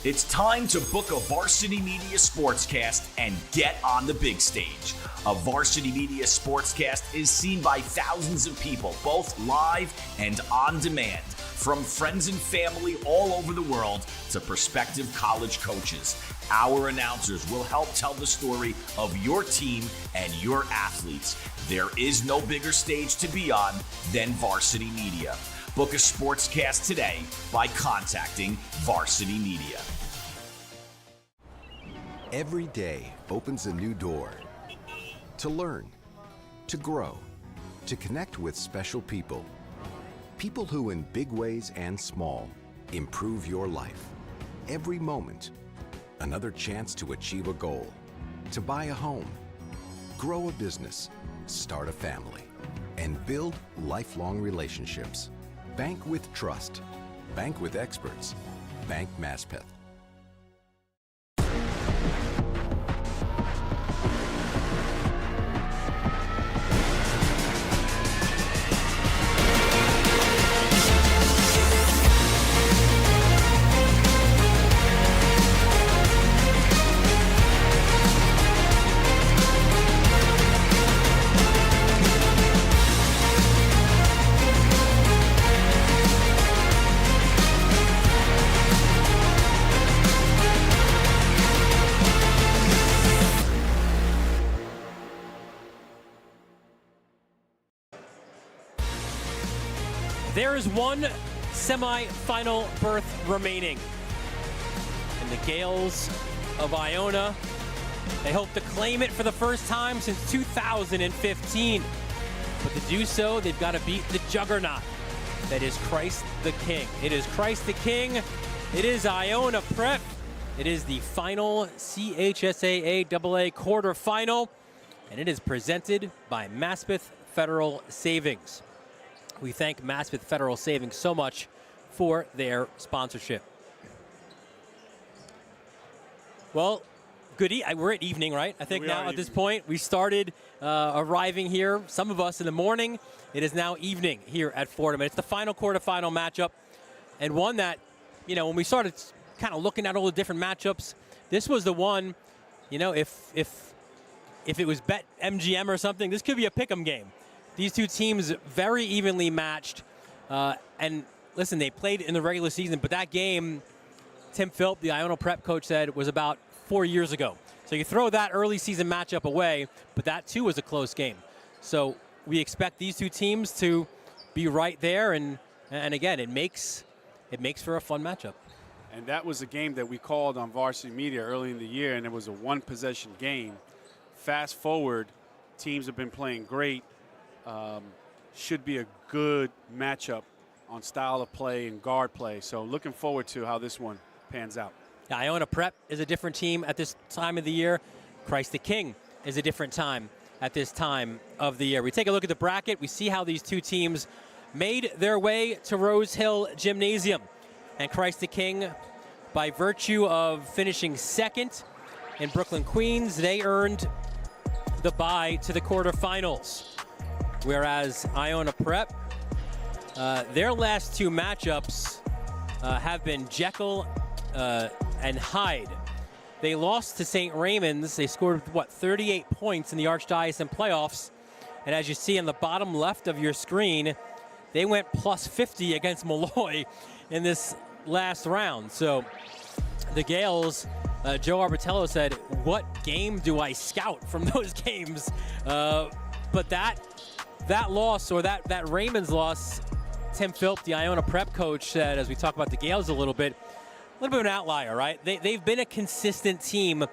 It's time to book a Varsity Media Sportscast and get on the big stage. A Varsity Media Sportscast is seen by thousands of people, both live and on demand, from friends and family all over the world to prospective college coaches. Our announcers will help tell the story of your team and your athletes. There is no bigger stage to be on than Varsity Media. Book a sportscast today by contacting Varsity Media. Every day opens a new door to learn, to grow, to connect with special people. People who in big ways and small improve your life. Every moment, another chance to achieve a goal, to buy a home, grow a business, start a family, and build lifelong relationships. Bank with trust. Bank with experts. Bank Maspeth. There is one semi-final berth remaining. And the Gales of Iona, they hope to claim it for the first time since 2015. But to do so, they've got to beat the juggernaut that is Christ the King. It is Christ the King. It is Iona Prep. It is the final CHSAA AA quarterfinal. And it is presented by Maspeth Federal Savings. We thank Maspeth Federal Savings so much for their sponsorship. Well, we're at evening, right? I think now at this point, we started arriving here, some of us in the morning. It is now evening here at Fordham. It's the final quarterfinal matchup, and one that, you know, when we started kind of looking at all the different matchups, this was the one, you know, if it was Bet MGM or something, this could be a pick'em game. These two teams very evenly matched. And listen, they played in the regular season, but that game, Tim Philp, the Iona Prep coach, said was about 4 years ago. So you throw that early season matchup away, but that too was a close game. So we expect these two teams to be right there. And again, it makes for a fun matchup. And that was a game that we called on Varsity Media early in the year, and it was a one-possession game. Fast forward, teams have been playing great. Should be a good matchup on style of play and guard play. So looking forward to how this one pans out. Iona Prep is a different team at this time of the year. Christ the King is a different time at this time of the year. We take a look at the bracket. We see how these two teams made their way to Rose Hill Gymnasium. And Christ the King, by virtue of finishing second in Brooklyn, Queens, they earned the bye to the quarterfinals. Whereas Iona Prep, their last two matchups have been Jekyll and Hyde. They lost to St. Raymond's. They scored, 38 points in the Archdiocese playoffs. And as you see on the bottom left of your screen, they went plus 50 against Malloy in this last round. So the Gales, Joe Arbitello said, what game do I scout from those games? But that loss, or that Raymond's loss, Tim Philp, the Iona Prep coach, said, as we talk about the Gales a little bit of an outlier, right? They've been a consistent team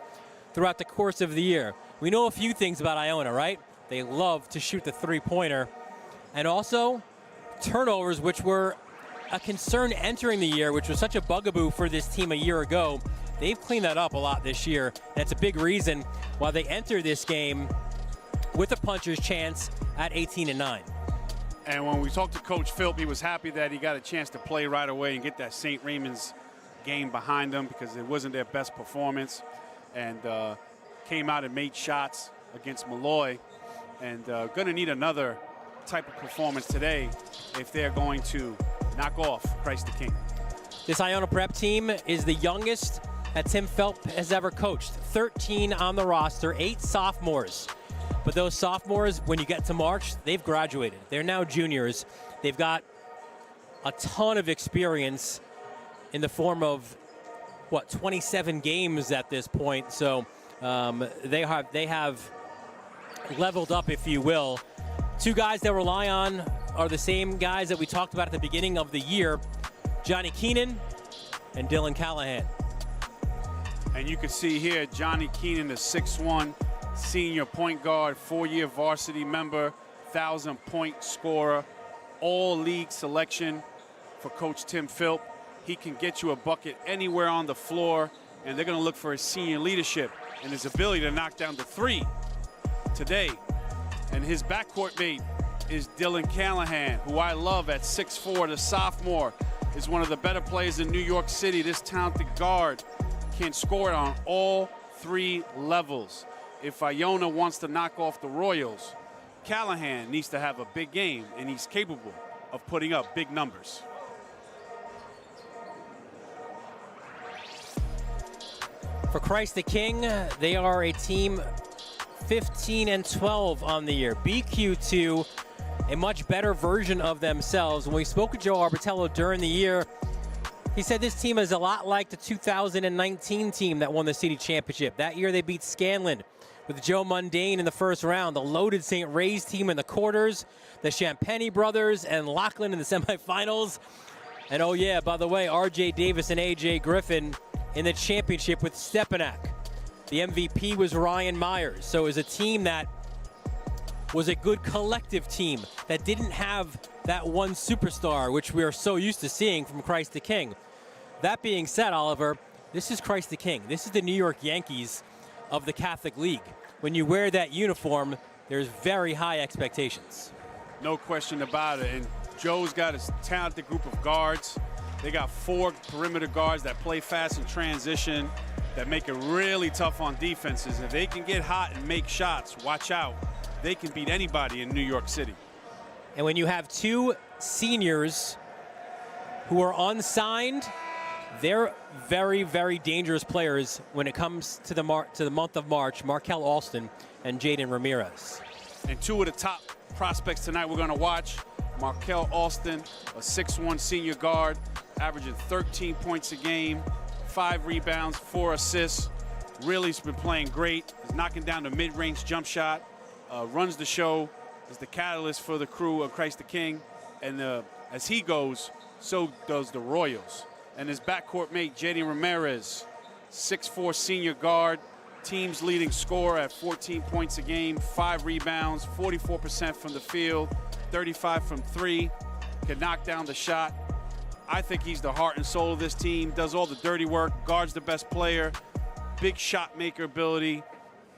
throughout the course of the year. We know a few things about Iona, right? They love to shoot the three-pointer. And also turnovers, which were a concern entering the year, which was such a bugaboo for this team a year ago. They've cleaned that up a lot this year. That's a big reason why they enter this game with a puncher's chance at 18-9. And when we talked to Coach Philp, he was happy that he got a chance to play right away and get that St. Raymond's game behind them because it wasn't their best performance, and came out and made shots against Malloy, and going to need another type of performance today if they're going to knock off Christ the King. This Iona Prep team is the youngest that Tim Phelps has ever coached. 13 on the roster, 8 sophomores. But those sophomores, when you get to March, they've graduated. They're now juniors. They've got a ton of experience in the form of, 27 games at this point. So they have leveled up, if you will. 2 guys that rely on are the same guys that we talked about at the beginning of the year, Johnny Keenan and Dylan Callahan. And you can see here, Johnny Keenan, the 6'1", senior point guard, 4-year varsity member, 1,000-point scorer, all-league selection for Coach Tim Phelps. He can get you a bucket anywhere on the floor, and they're going to look for his senior leadership and his ability to knock down the 3 today. And his backcourt mate is Dylan Callahan, who I love at 6'4", the sophomore, is one of the better players in New York City. This talented guard can score it on all 3 levels. If Iona wants to knock off the Royals, Callahan needs to have a big game, and he's capable of putting up big numbers. For Christ the King, they are a team 15-12 on the year. BQ2, a much better version of themselves. When we spoke with Joe Arbitello during the year, he said this team is a lot like the 2019 team that won the city championship. That year they beat Scanlon with Joe Mundane in the first round, the loaded St. Ray's team in the quarters, the Champagny brothers and Lachlan in the semifinals. And oh yeah, by the way, RJ Davis and AJ Griffin in the championship with Stepanak. The MVP was Ryan Myers. So it was a team that was a good collective team that didn't have that one superstar, which we are so used to seeing from Christ the King. That being said, Oliver, this is Christ the King. This is the New York Yankees of the Catholic League. When you wear that uniform, there's very high expectations. No question about it. And Joe's got a talented group of guards. They got 4 perimeter guards that play fast in transition, that make it really tough on defenses. If they can get hot and make shots, watch out. They can beat anybody in New York City. And when you have 2 seniors who are unsigned, they're very, very dangerous players when it comes to the month of March, Markel Alston and Jaden Ramirez. And 2 of the top prospects tonight we're going to watch. Markel Alston, a 6'1" senior guard, averaging 13 points a game, 5 rebounds, 4 assists. Really has been playing great. He's knocking down the mid-range jump shot, runs the show, is the catalyst for the crew of Christ the King. And as he goes, so does the Royals. And his backcourt mate, Jaden Ramirez, 6'4" senior guard, team's leading scorer at 14 points a game, 5 rebounds, 44% from the field, 35 from 3, can knock down the shot. I think he's the heart and soul of this team, does all the dirty work, guards the best player, big shot maker ability,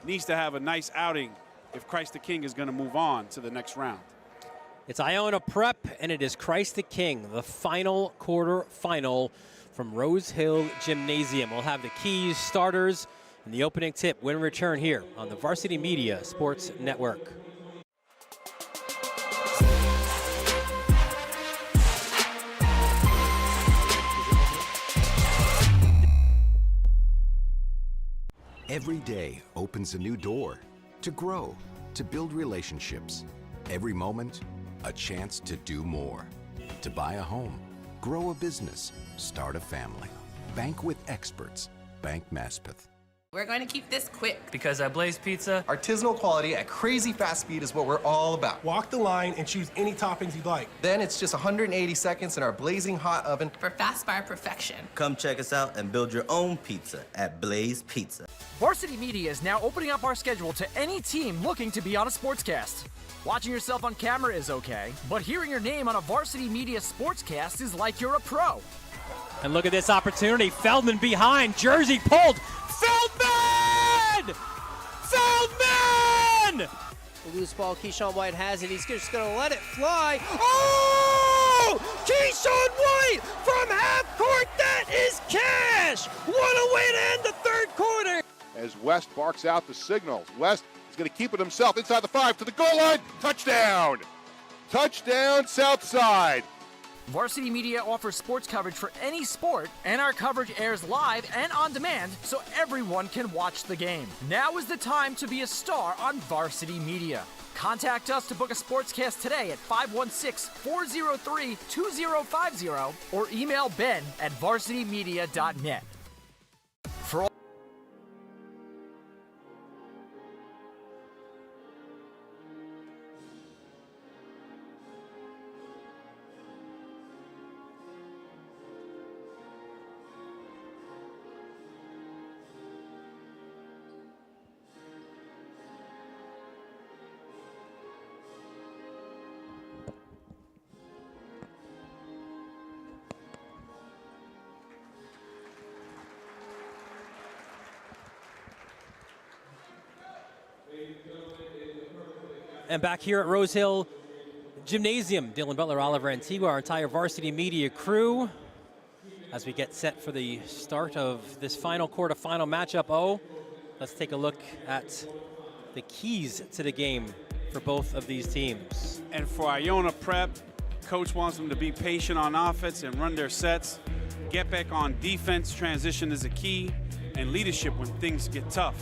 needs to have a nice outing if Christ the King is going to move on to the next round. It's Iona Prep, and it is Christ the King, the final quarterfinal from Rose Hill Gymnasium. We'll have the keys, starters, and the opening tip when we return here on the Varsity Media Sports Network. Every day opens a new door to grow, to build relationships. Every moment, a chance to do more. To buy a home, grow a business, start a family. Bank with experts. Bank Maspeth. We're going to keep this quick. Because at Blaze Pizza, artisanal quality at crazy fast speed is what we're all about. Walk the line and choose any toppings you'd like. Then it's just 180 seconds in our blazing hot oven For fast fire perfection. Come check us out and build your own pizza at Blaze Pizza. Varsity Media is now opening up our schedule to any team looking to be on a sportscast. Watching yourself on camera is okay, but hearing your name on a Varsity Media sportscast is like you're a pro. And look at this opportunity. Feldman behind. Jersey pulled. Feldman! Feldman! The loose ball, Keyshawn White has it. He's just going to let it fly. Oh! Keyshawn White from half court. That is cash. What a way to end the third quarter. As West barks out the signals. West is going to keep it himself inside the 5 to the goal line. Touchdown! Touchdown, South Side. Varsity Media offers sports coverage for any sport, and our coverage airs live and on demand so everyone can watch the game. Now is the time to be a star on Varsity Media. Contact us to book a sportscast today at 516-403-2050 or email ben@varsitymedia.net. For all And back here at Rose Hill Gymnasium, Dylan Butler, Oliver Antigua, our entire Varsity Media crew, as we get set for the start of this final quarterfinal matchup. Let's take a look at the keys to the game for both of these teams. And for Iona Prep, coach wants them to be patient on offense and run their sets. Get back on defense, transition is a key, and leadership when things get tough.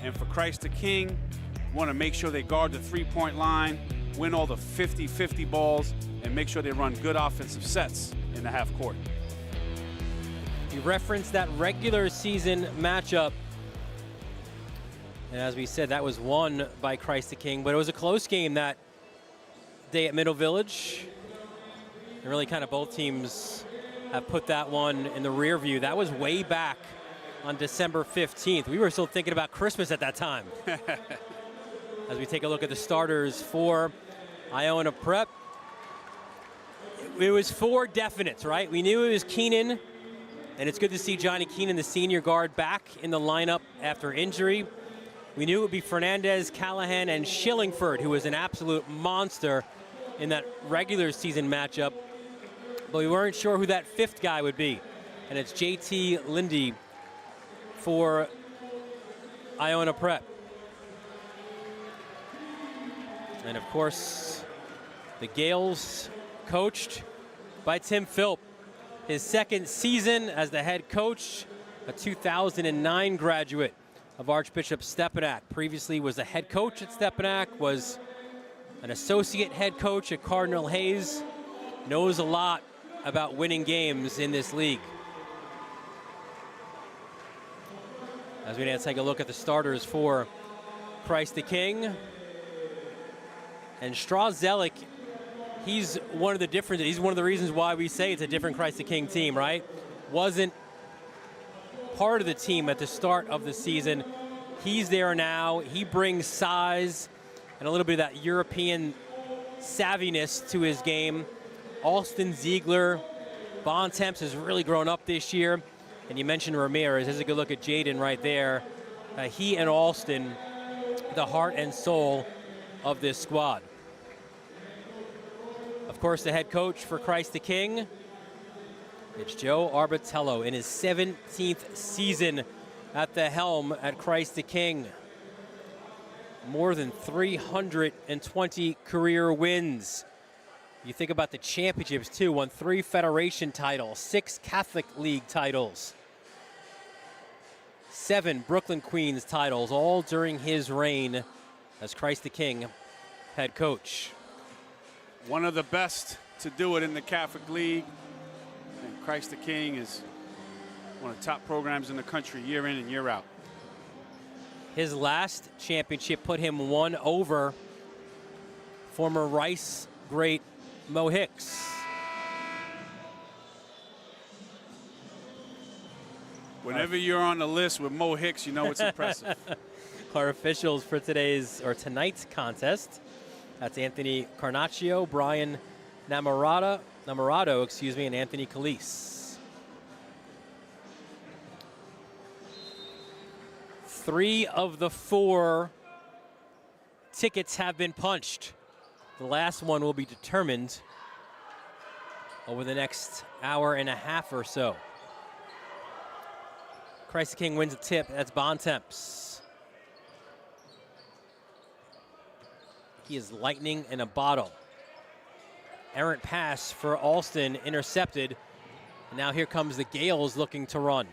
And for Christ the King, want to make sure they guard the three-point line, win all the 50-50 balls, and make sure they run good offensive sets in the half court. You referenced that regular season matchup. And as we said, that was won by Christ the King, but it was a close game that day at Middle Village. And really kind of both teams have put that one in the rear view. That was way back on December 15th. We were still thinking about Christmas at that time. As we take a look at the starters for Iona Prep, it was 4 definites, right? We knew it was Keenan, and it's good to see Johnny Keenan, the senior guard, back in the lineup after injury. We knew it would be Fernandez, Callahan, and Schillingford, who was an absolute monster in that regular season matchup, but we weren't sure who that 5th guy would be, and it's JT Lindy for Iona Prep. And of course, the Gales coached by Tim Philp. His 2nd season as the head coach, a 2009 graduate of Archbishop Stepinac. Previously was the head coach at Stepinac, was an associate head coach at Cardinal Hayes, knows a lot about winning games in this league. As we now take a look at the starters for Christ the King. And Strauss-Zellick, he's one of the differences. He's one of the reasons why we say it's a different Christ the King team, right? Wasn't part of the team at the start of the season. He's there now. He brings size and a little bit of that European savviness to his game. Alston Ziegler, Bontemps has really grown up this year. And you mentioned Ramirez. There's a good look at Jaden right there. He and Alston, the heart and soul of this squad. Of course, the head coach for Christ the King, it's Joe Arbitello in his 17th season at the helm at Christ the King. More than 320 career wins. You think about the championships too, won 3 Federation titles, 6 Catholic League titles, 7 Brooklyn Queens titles, all during his reign as Christ the King head coach. One of the best to do it in the Catholic League. And Christ the King is one of the top programs in the country year in and year out. His last championship put him 1 over former Rice great Mo Hicks. Whenever you're on the list with Mo Hicks, you know it's impressive. Our officials for tonight's contest. That's Anthony Carnaccio, Brian Namorado, and Anthony Calise. 3 of the 4 tickets have been punched. The last one will be determined over the next hour and a half or so. Christ the King wins a tip. That's Bontemps. He is lightning in a bottle. Errant pass for Alston, intercepted. And now here comes the Gales looking to run.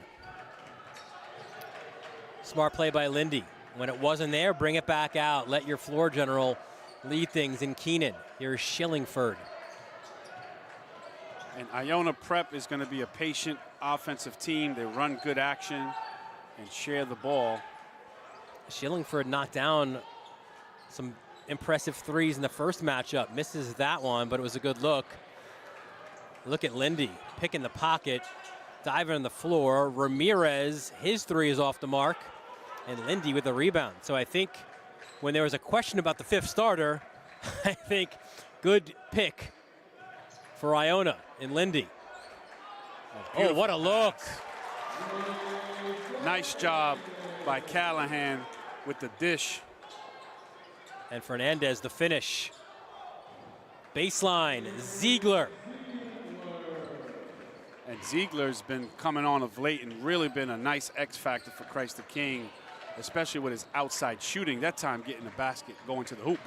Smart play by Lindy. When it wasn't there, bring it back out. Let your floor general lead things in Keenan. Here's Shillingford. And Iona Prep is going to be a patient offensive team. They run good action and share the ball. Shillingford knocked down some impressive threes in the first matchup. Misses that one, but it was a good look. Look at Lindy picking the pocket, diving on the floor. Ramirez, his three is off the mark, and Lindy with the rebound. So I think when there was a question about the fifth starter, I think good pick for Iona and Lindy. Oh, what a look. Nice job by Callahan with the dish. And Fernandez, the finish. Baseline, Ziegler. And Ziegler's been coming on of late and really been a nice X factor for Christ the King, especially with his outside shooting, that time getting the basket, going to the hoop.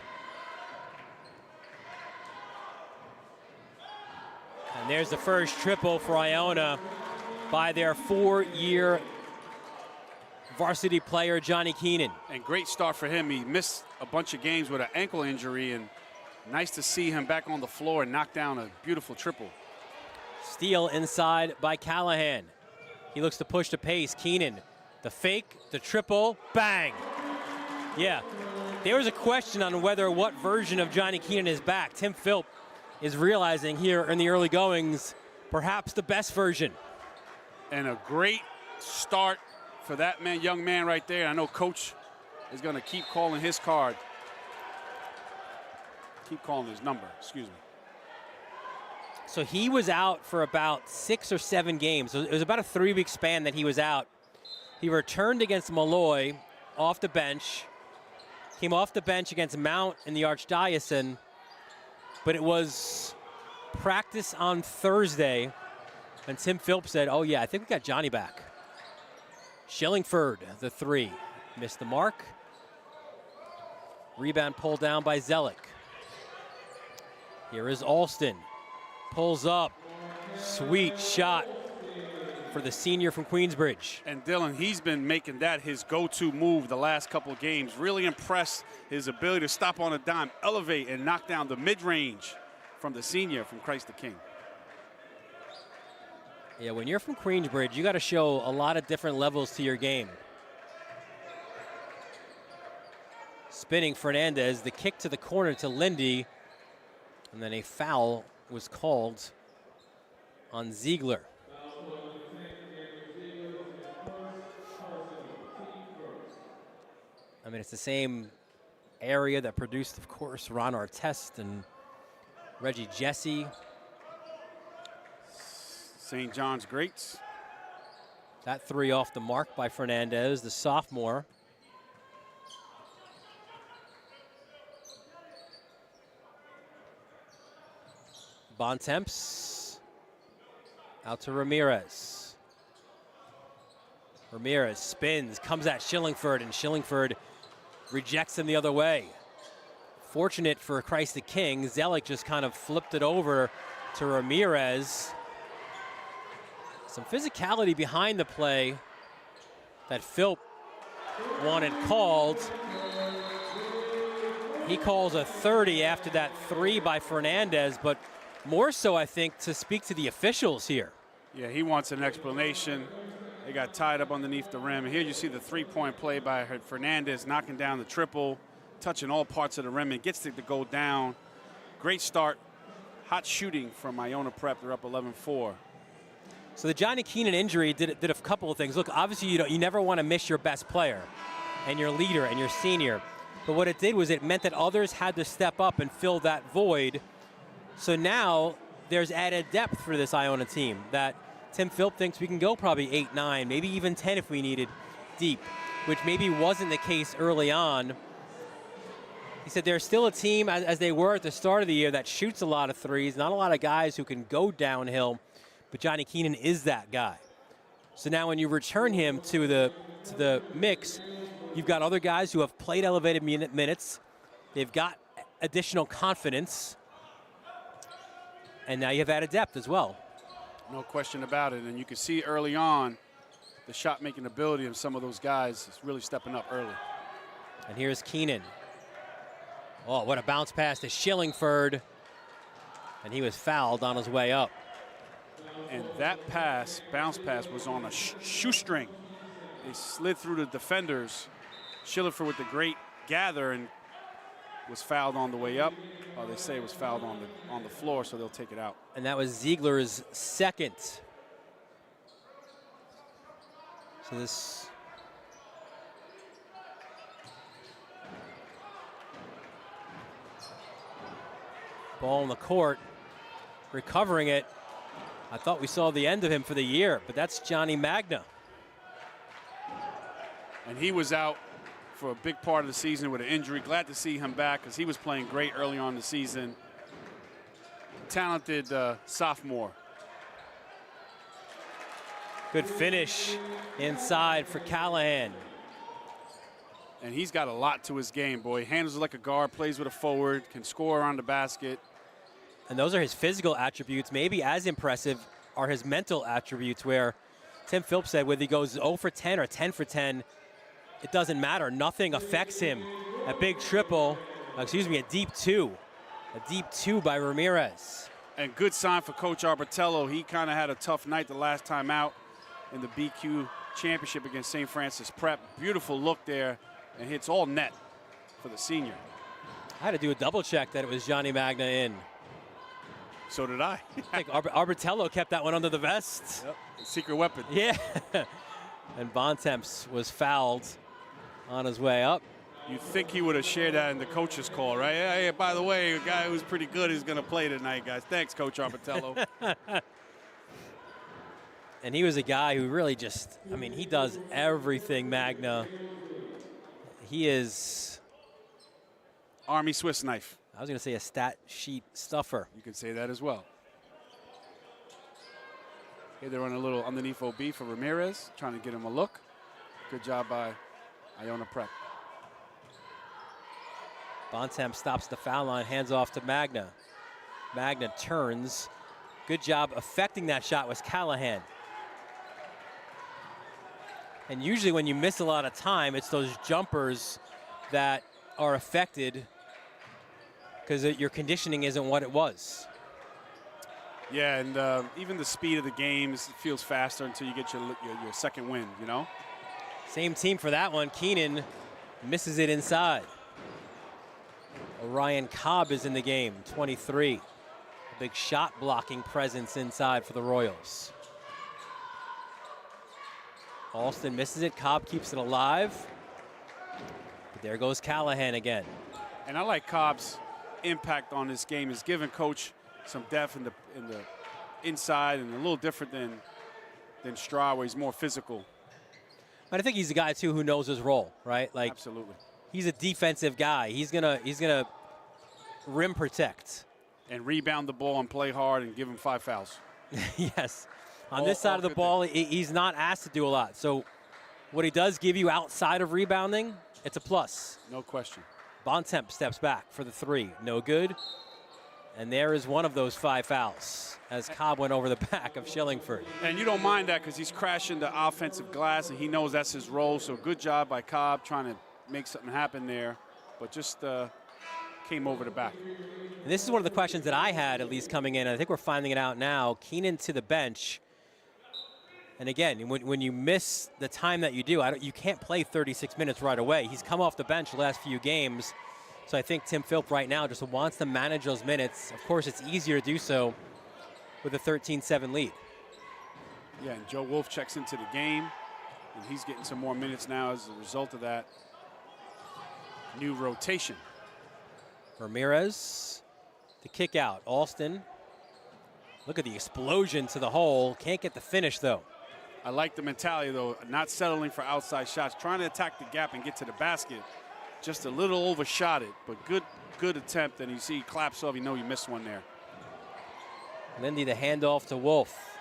And there's the first triple for Iona by their 4-year varsity player, Johnny Keenan. And great start for him. He missed a bunch of games with an ankle injury, and nice to see him back on the floor and knock down a beautiful triple. Steal inside by Callahan. He looks to push the pace. Keenan, the fake, the triple, bang. Yeah, there was a question on whether what version of Johnny Keenan is back. Tim Philp is realizing here in the early goings, perhaps the best version. And a great start for that young man right there. I know Coach is going to keep calling his card. Keep calling his number, excuse me. So he was out for about 6 or 7 games. So it was about a 3-week span that he was out. He returned against Malloy off the bench, came off the bench against Mount in the Archdiocese, but it was practice on Thursday, and Tim Philp said, oh yeah, I think we got Johnny back. Shillingford, the three, missed the mark. Rebound pulled down by Zelik. Here is Alston, pulls up, sweet shot for the senior from Queensbridge. And Dylan, he's been making that his go-to move the last couple of games. Really impressed his ability to stop on a dime, elevate, and knock down the mid-range from the senior from Christ the King. Yeah, when you're from Queensbridge, you got to show a lot of different levels to your game. Spinning Fernandez, the kick to the corner to Lindy, and then a foul was called on Ziegler. I mean, it's the same area that produced, of course, Ron Artest and Reggie Jesse. St. John's greats. That three off the mark by Fernandez, the sophomore. Bontemps out to Ramirez. Ramirez spins, comes at Shillingford, and Shillingford rejects him the other way. Fortunate for Christ the King, Zelik just kind of flipped it over to Ramirez. Some physicality behind the play that Philp wanted called. He calls a 30 after that three by Fernandez, but more so, I think, to speak to the officials here. Yeah, he wants an explanation. They got tied up underneath the rim. And here you see the three-point play by Fernandez, knocking down the triple, touching all parts of the rim, and gets it to go down. Great start. Hot shooting from Iona Prep. They're up 11-4. So the Johnny Keenan injury did a couple of things. Look, obviously you never want to miss your best player and your leader and your senior. But what it did was it meant that others had to step up and fill that void. So now there's added depth for this Iona team that Tim Philp thinks we can go probably 8, 9, maybe even 10 if we needed deep, which maybe wasn't the case early on. He said they're still a team, as they were at the start of the year, that shoots a lot of threes, not a lot of guys who can go downhill, but Johnny Keenan is that guy. So now when you return him to the mix, you've got other guys who have played elevated minutes. They've got additional confidence. And now you have added depth as well. No question about it. And you can see early on the shot-making ability of some of those guys is really stepping up early. And here's Keenan. Oh, what a bounce pass to Shillingford. And he was fouled on his way up. And that pass, bounce pass, was on a shoestring. They slid through the defenders. Shillingford with the great gather and was fouled on the way up. They say it was fouled on the floor, so they'll take it out. And that was Ziegler's second. So this ball in the court, recovering it. I thought we saw the end of him for the year, but that's Johnny Magna. And he was out for a big part of the season with an injury. Glad to see him back because he was playing great early on in the season. Talented sophomore. Good finish inside for Callahan. And he's got a lot to his game, boy. He handles it like a guard, plays with a forward, can score around the basket. And those are his physical attributes. Maybe as impressive are his mental attributes, where Tim Phillips said whether he goes 0 for 10 or 10 for 10, it doesn't matter. Nothing affects him. A big triple, a deep two. A deep two by Ramirez. And good sign for Coach Arbitello. He kind of had a tough night the last time out in the BQ championship against St. Francis Prep. Beautiful look there, and hits all net for the senior. I had to do a double check that it was Johnny Magna in. So did I. I think Arbitello kept that one under the vest. Yep. Secret weapon. Yeah. And Bontemps was fouled on his way up. You'd think he would have shared that in the coach's call, right? Hey, by the way, a guy who's pretty good is going to play tonight, guys. Thanks, Coach Arbitello. And he was a guy who really just, he does everything, Magna. He is... Army Swiss knife. I was going to say a stat sheet stuffer. You could say that as well. Okay, they're on a little underneath OB for Ramirez, trying to get him a look. Good job by Iona Prep. Bontemps stops the foul line, hands off to Magna. Magna turns. Good job affecting that shot was Callahan. And usually when you miss a lot of time, it's those jumpers that are affected because your conditioning isn't what it was. Yeah, and even the speed of the game feels faster until you get your second win, you know? Same team for that one. Keenan misses it inside. Orion Cobb is in the game, 23. A big shot blocking presence inside for the Royals. Alston misses it. Cobb keeps it alive. But there goes Callahan again. And I like Cobb's impact on this game. Is giving Coach some depth in the inside and a little different than Stroud, where he's more physical. But I think he's a guy too who knows his role, right? Like absolutely. He's a defensive guy. He's gonna rim protect and rebound the ball and play hard and give him 5 fouls. Yes. On this side of the ball, he's not asked to do a lot. So what he does give you outside of rebounding, it's a plus. No question. Bontemps steps back for the 3. No good. And there is one of those 5 fouls as Cobb went over the back of Shillingford. And you don't mind that because he's crashing the offensive glass and he knows that's his role. So good job by Cobb trying to make something happen there, but just came over the back. And this is one of the questions that I had, at least coming in. I think we're finding it out now. Keenan to the bench. And again, when you miss the time that you do, you can't play 36 minutes right away. He's come off the bench the last few games. So I think Tim Philp right now just wants to manage those minutes. Of course, it's easier to do so with a 13-7 lead. Yeah, and Joe Wolf checks into the game, and he's getting some more minutes now as a result of that new rotation. Ramirez, the kick out. Alston, look at the explosion to the hole. Can't get the finish, though. I like the mentality, though, not settling for outside shots, trying to attack the gap and get to the basket. Just a little overshot it, but good attempt. And you see he claps off, you know you missed one there. Lindy, the handoff to Wolf.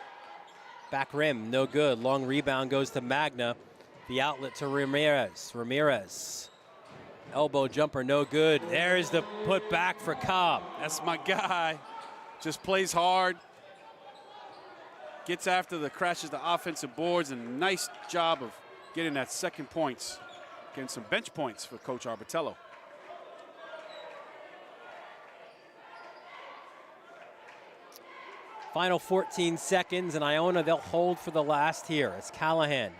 Back rim, no good. Long rebound goes to Magna. The outlet to Ramirez. Ramirez. Elbow jumper, no good. There's the put back for Cobb. That's my guy. just plays hard, gets after crashes the offensive boards, and nice job of getting that second points, getting some bench points for Coach Arbitello. Final 14 seconds, and Iona, they'll hold for the last here. It's Callahan.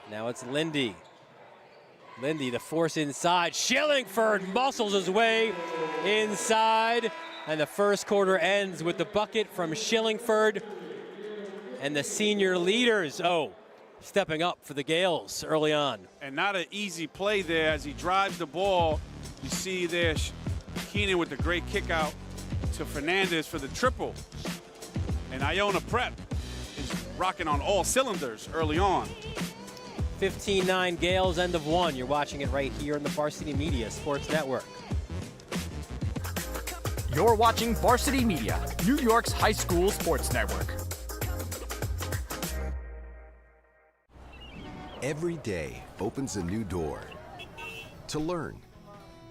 Now it's Lindy. Lindy, the force inside. Shillingford muscles his way inside. And the first quarter ends with the bucket from Shillingford. And the senior leaders, stepping up for the Gales early on. And not an easy play there as he drives the ball. You see there Keenan with the great kick out to Fernandez for the triple. And Iona Prep is rocking on all cylinders early on. 15-9 Gales, end of one. You're watching it right here on the Varsity Media Sports Network. You're watching Varsity Media, New York's high school sports network. Every day opens a new door to learn,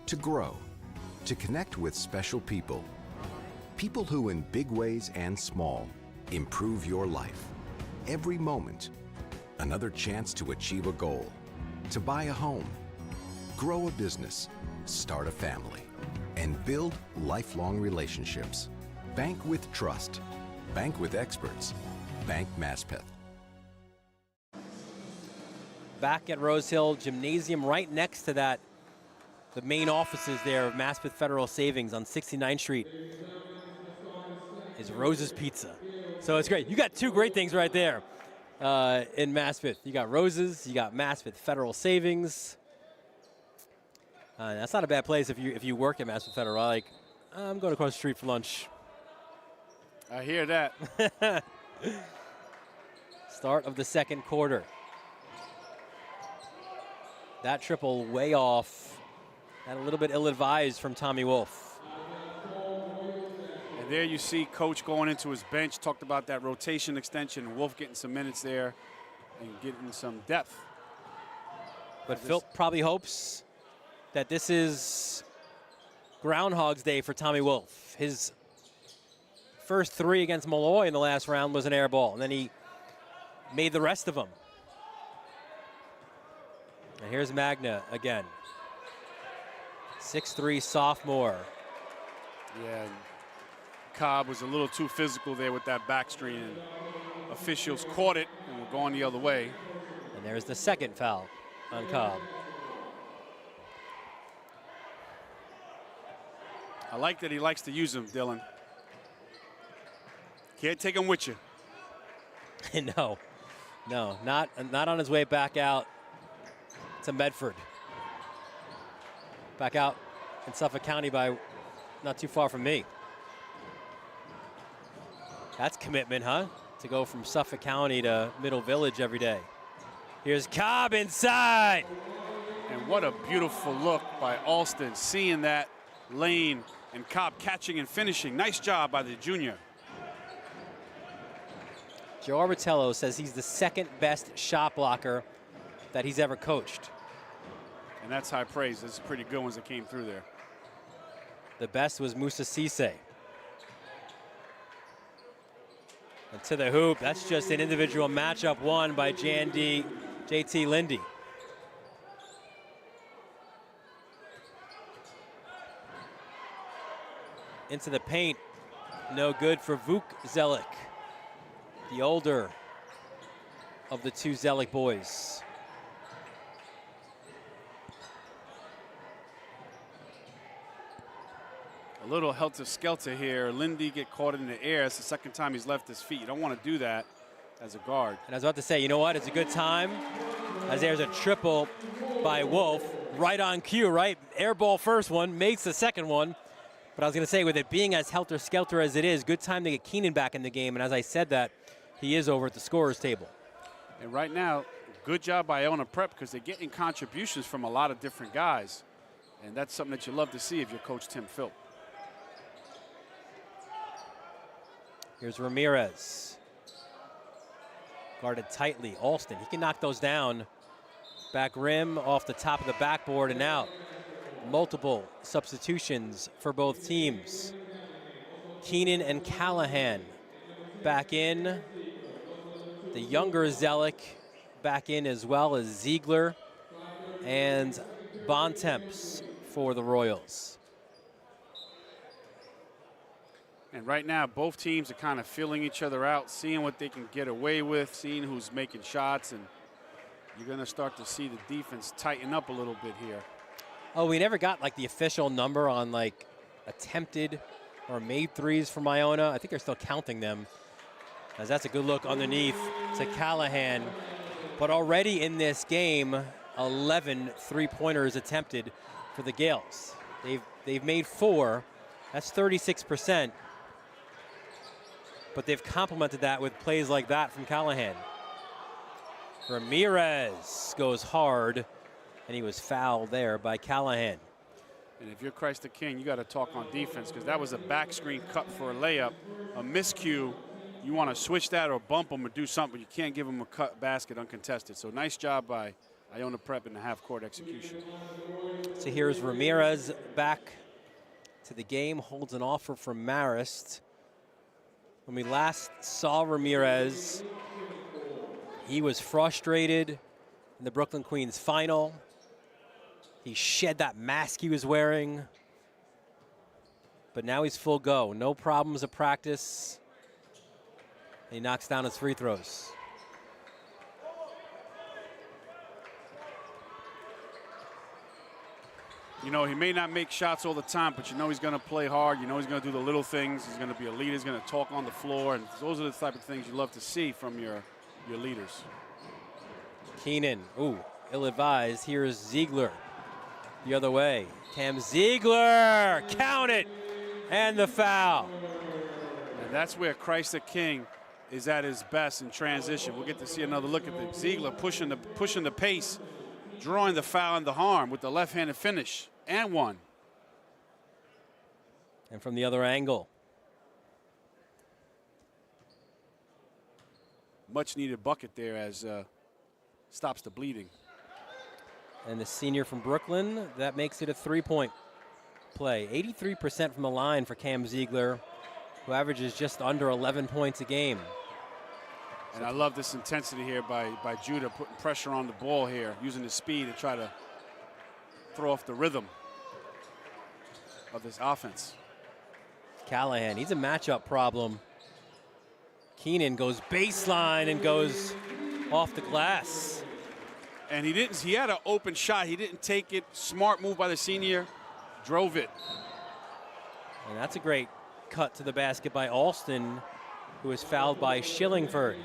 to grow, to connect with special people. People who in big ways and small improve your life. Every moment, another chance to achieve a goal, to buy a home, grow a business, start a family, and build lifelong relationships. Bank with trust. Bank with experts. Bank Maspeth. Back at Rose Hill Gymnasium, right next to that, the main offices there of Maspeth Federal Savings on 69th Street is Rose's Pizza. So it's great. You got two great things right there in Maspeth. You got Rose's, you got Maspeth Federal Savings. That's not a bad place if you work at Maspeth Federal. Like, I'm going across the street for lunch. I hear that. Start of the second quarter. That triple way off. And a little bit ill-advised from Tommy Wolf. And there you see Coach going into his bench, talked about that rotation extension, and Wolf getting some minutes there and getting some depth. But Phil probably hopes that this is Groundhog's Day for Tommy Wolf. His first three against Malloy in the last round was an air ball, and then he made the rest of them. And here's Magna again. 6'3" sophomore. Yeah, Cobb was a little too physical there with that back screen, and officials caught it and were going the other way. And there's the second foul on Cobb. I like that he likes to use them, Dylan. Can't take them with you. No, not on his way back out to Medford. Back out in Suffolk County by not too far from me. That's commitment, huh? To go from Suffolk County to Middle Village every day. Here's Cobb inside. And what a beautiful look by Alston, seeing that lane and Cobb catching and finishing. Nice job by the junior. Joe Arbitello says he's the second best shot blocker that he's ever coached. And that's high praise. There's pretty good ones that came through there. The best was Musa Cisse. And to the hoop, that's just an individual matchup won by JT Lindy. Into the paint, no good for Vuk Zelik, the older of the two Zelik boys. A little helter-skelter here. Lindy get caught in the air. It's the second time he's left his feet. You don't want to do that as a guard. And I was about to say, you know what? It's a good time as there's a triple by Wolf. Right on cue, right? Air ball first one, makes the second one. But I was going to say, with it being as helter-skelter as it is, good time to get Keenan back in the game. And as I said that, he is over at the scorer's table. And right now, good job by Iona Prep because they're getting contributions from a lot of different guys. And that's something that you love to see if you're Coach Tim Philp. Here's Ramirez. Guarded tightly. Alston, he can knock those down. Back rim off the top of the backboard and out. multiple substitutions for both teams. Keenan and Callahan back in. The younger Zelik back in, as well as Ziegler and Bontemps for the Royals. And right now, both teams are kind of feeling each other out, seeing what they can get away with, seeing who's making shots, and you're going to start to see the defense tighten up a little bit here. Oh, we never got like the official number on like attempted or made threes from Iona. I think they're still counting them, as that's a good look underneath to Callahan. But already in this game, 11 three-pointers attempted for the Gales. They've made 4. That's 36%. But they've complemented that with plays like that from Callahan. Ramirez goes hard, and he was fouled there by Callahan. And if you're Christ the King, you got to talk on defense, because that was a back screen cut for a layup, a miscue. You want to switch that or bump them or do something. You can't give them a cut basket uncontested. So nice job by Iona Prep in the half-court execution. So here's Ramirez back to the game, holds an offer from Marist. When we last saw Ramirez, he was frustrated in the Brooklyn Queens final. He shed that mask he was wearing. But now he's full go. No problems at practice. He knocks down his free throws. You know, he may not make shots all the time, but you know he's going to play hard. You know he's going to do the little things. He's going to be a leader. He's going to talk on the floor. And those are the type of things you love to see from your leaders. Keenan, ooh, ill-advised. Here's Ziegler the other way. Cam Ziegler, count it, and the foul. And that's where Christ the King is at his best in transition. We'll get to see another look at the Ziegler pushing the pace, drawing the foul and the harm with the left-handed finish, and one. And from the other angle. Much needed bucket there as stops the bleeding. And the senior from Brooklyn, that makes it a three-point play. 83% from the line for Cam Ziegler, who averages just under 11 points a game. And I love this intensity here by Judah, putting pressure on the ball here, using his speed to try to throw off the rhythm of this offense. Callahan, he's a matchup problem. Keenan goes baseline and goes off the glass. And he had an open shot. He didn't take it. Smart move by the senior. Drove it. And that's a great cut to the basket by Alston, who is fouled by Shillingford.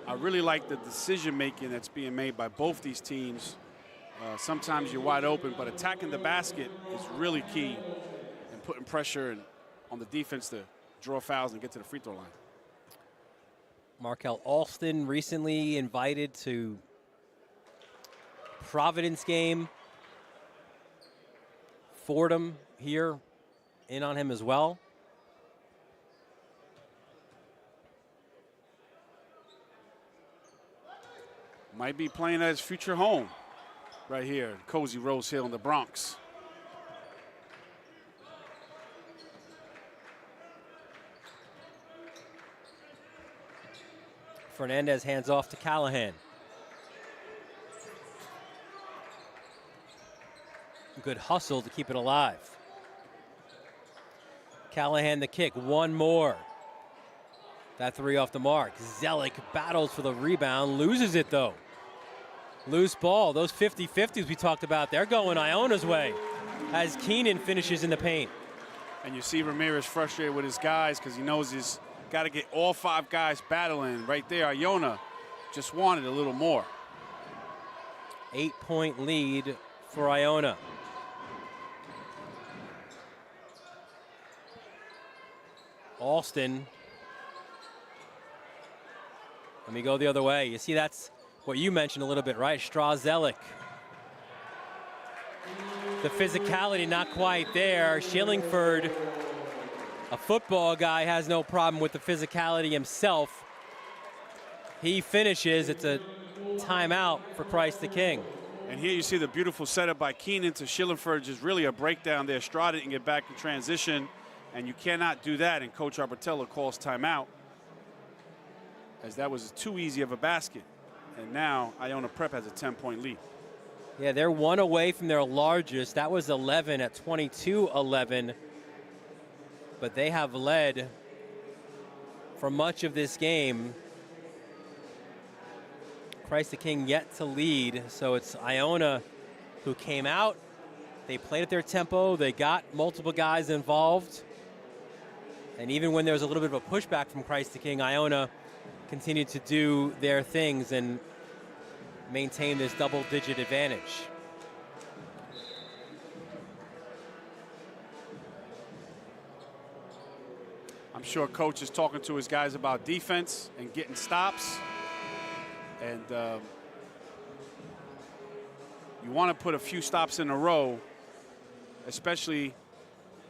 I really like the decision-making that's being made by both these teams. Sometimes you're wide open, but attacking the basket is really key, and putting pressure on the defense to draw fouls and get to the free throw line. Markel Alston recently invited to Providence game. Fordham here in on him as well. Might be playing at his future home right here, Cozy Rose Hill in the Bronx. Fernandez hands off to Callahan. Good hustle to keep it alive. Callahan the kick, one more. That three off the mark. Zelik battles for the rebound, loses it though. Loose ball, those 50-50s we talked about, they're going Iona's way as Keenan finishes in the paint. And you see Ramirez frustrated with his guys because he knows he's got to get all 5 guys battling. Right there, Iona just wanted a little more. 8-point lead for Iona. Alston. Let me go the other way. You see, that's what you mentioned a little bit, right? Strazelik. The physicality not quite there. Shillingford, a football guy, has no problem with the physicality himself. He finishes. It's a timeout for Christ the King. And here you see the beautiful setup by Keenan to Schillenford, just really a breakdown there. Strada and get back in transition, and you cannot do that, and Coach Arbatello calls timeout, as that was too easy of a basket. And now Iona Prep has a 10-point lead. Yeah, they're one away from their largest. That was 11 at 22-11. But they have led for much of this game. Christ the King yet to lead. So it's Iona who came out. They played at their tempo. They got multiple guys involved. And even when there was a little bit of a pushback from Christ the King, Iona continued to do their things and maintain this double-digit advantage. I'm sure Coach is talking to his guys about defense and getting stops. And you want to put a few stops in a row, especially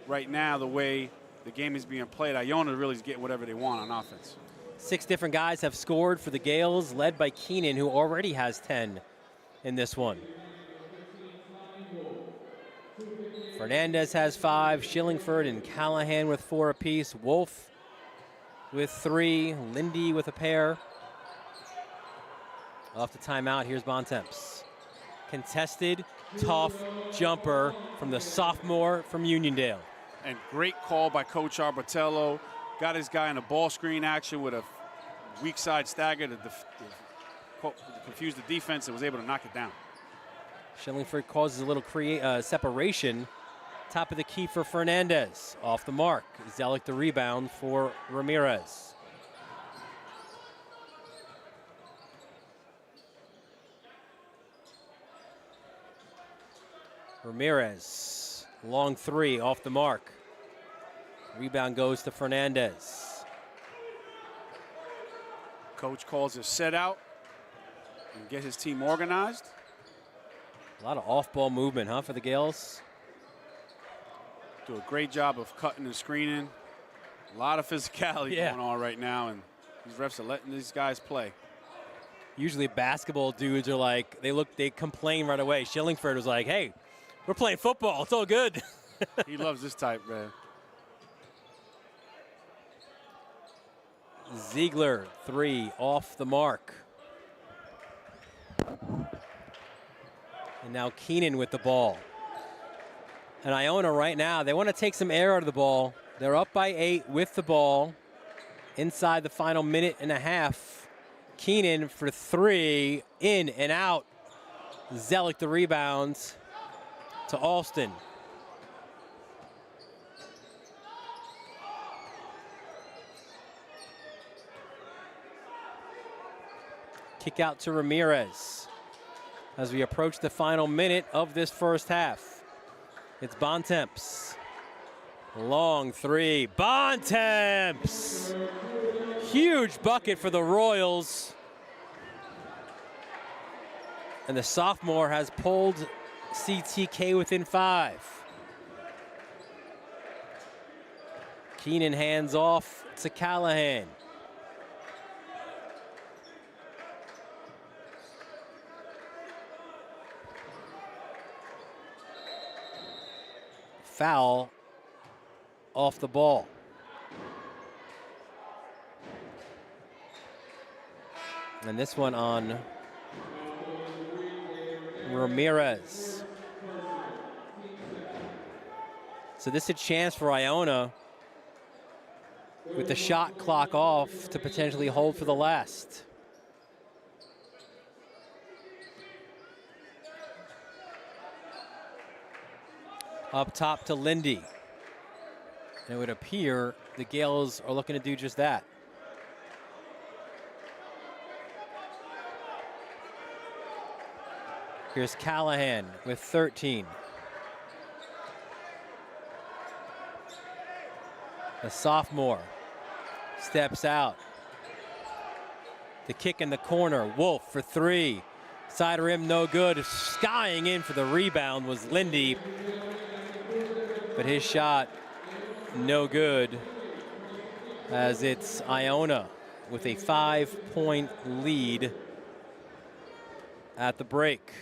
right now the way the game is being played. Iona really is getting whatever they want on offense. 6 different guys have scored for the Gales, led by Keenan, who already has 10 in this one. Fernandez has 5, Schillingford and Callahan with 4 apiece, Wolf with 3, Lindy with a pair. Off the timeout, here's Bontemps. Contested, tough jumper from the sophomore from Uniondale. And great call by Coach Arbatello. Got his guy in a ball screen action with a weak side stagger to confuse the defense and was able to knock it down. Schillingford causes a little separation. Top of the key for Fernandez. Off the mark. Zelik the rebound for Ramirez. Ramirez, long 3 off the mark. Rebound goes to Fernandez. Coach calls a set out and get his team organized. A lot of off-ball movement, huh, for the Gales? Do a great job of cutting and screening. A lot of physicality going on right now, and these refs are letting these guys play. Usually basketball dudes are like, they complain right away. Schillingford was like, hey, we're playing football, it's all good. He loves this type, man. Ziegler, 3 off the mark. And now Keenan with the ball. And Iona right now, they want to take some air out of the ball. They're up by 8 with the ball inside the final minute and a half. Keenan for 3, in and out. Zelik the rebounds to Alston. Kick out to Ramirez as we approach the final minute of this first half. It's Bontemps. Long 3. Bontemps! Huge bucket for the Royals. And the sophomore has pulled CTK within 5. Keenan hands off to Callahan. Foul off the ball. And this one on Ramirez. So this is a chance for Iona with the shot clock off to potentially hold for the last. Up top to Lindy. And it would appear the Gales are looking to do just that. Here's Callahan with 13. The sophomore steps out. The kick in the corner. Wolf for 3. Side rim no good. Skying in for the rebound was Lindy. But his shot no good, as it's Iona with a 5-point lead at the break.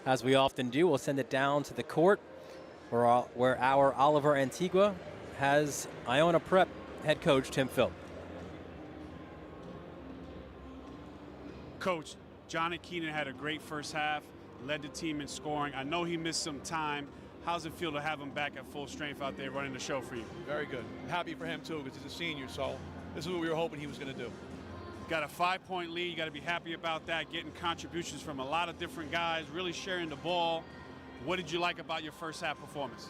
As we often do, we'll send it down to the court where our Oliver Antigua has Iona Prep head coach Tim Philp. Coach, Johnny Keenan had a great first half, led the team in scoring. I know he missed some time. How's it feel to have him back at full strength out there running the show for you? Very good. I'm happy for him, too, because he's a senior, so this is what we were hoping he was going to do. Got a 5-point lead. You got to be happy about that, getting contributions from a lot of different guys, really sharing the ball. What did you like about your first half performance?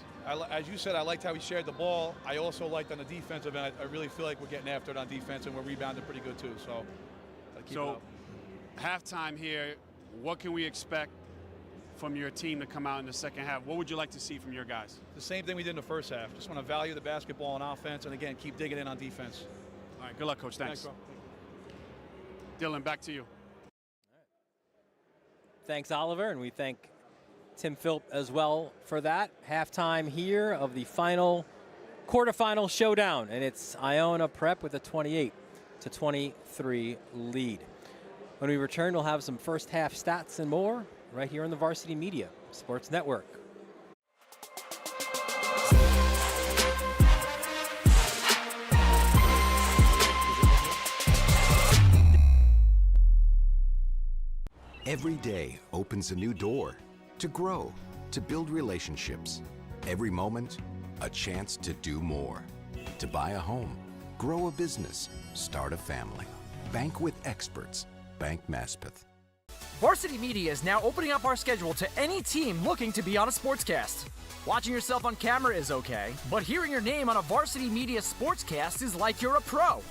As you said, I liked how he shared the ball. I also liked on the defensive end. I really feel like we're getting after it on defense, and we're rebounding pretty good, too. So, keep it up. Halftime here, what can we expect from your team to come out in the second half? What would you like to see from your guys? The same thing we did in the first half. Just want to value the basketball on offense, and again, keep digging in on defense. All right, good luck, Coach. Thanks. Dylan, back to you. Thanks, Oliver, and we thank Tim Philp as well for that. Halftime here of the final quarterfinal showdown, and it's Iona Prep with a 28-23 lead. When we return, we'll have some first half stats and more right here on the Varsity Media Sports Network. Every day opens a new door to grow, to build relationships. Every moment, a chance to do more. To buy a home, grow a business, start a family. Bank with experts. Bank Maspeth. Varsity Media is now opening up our schedule to any team looking to be on a sportscast. Watching yourself on camera is okay, but hearing your name on a Varsity Media sportscast is like you're a pro.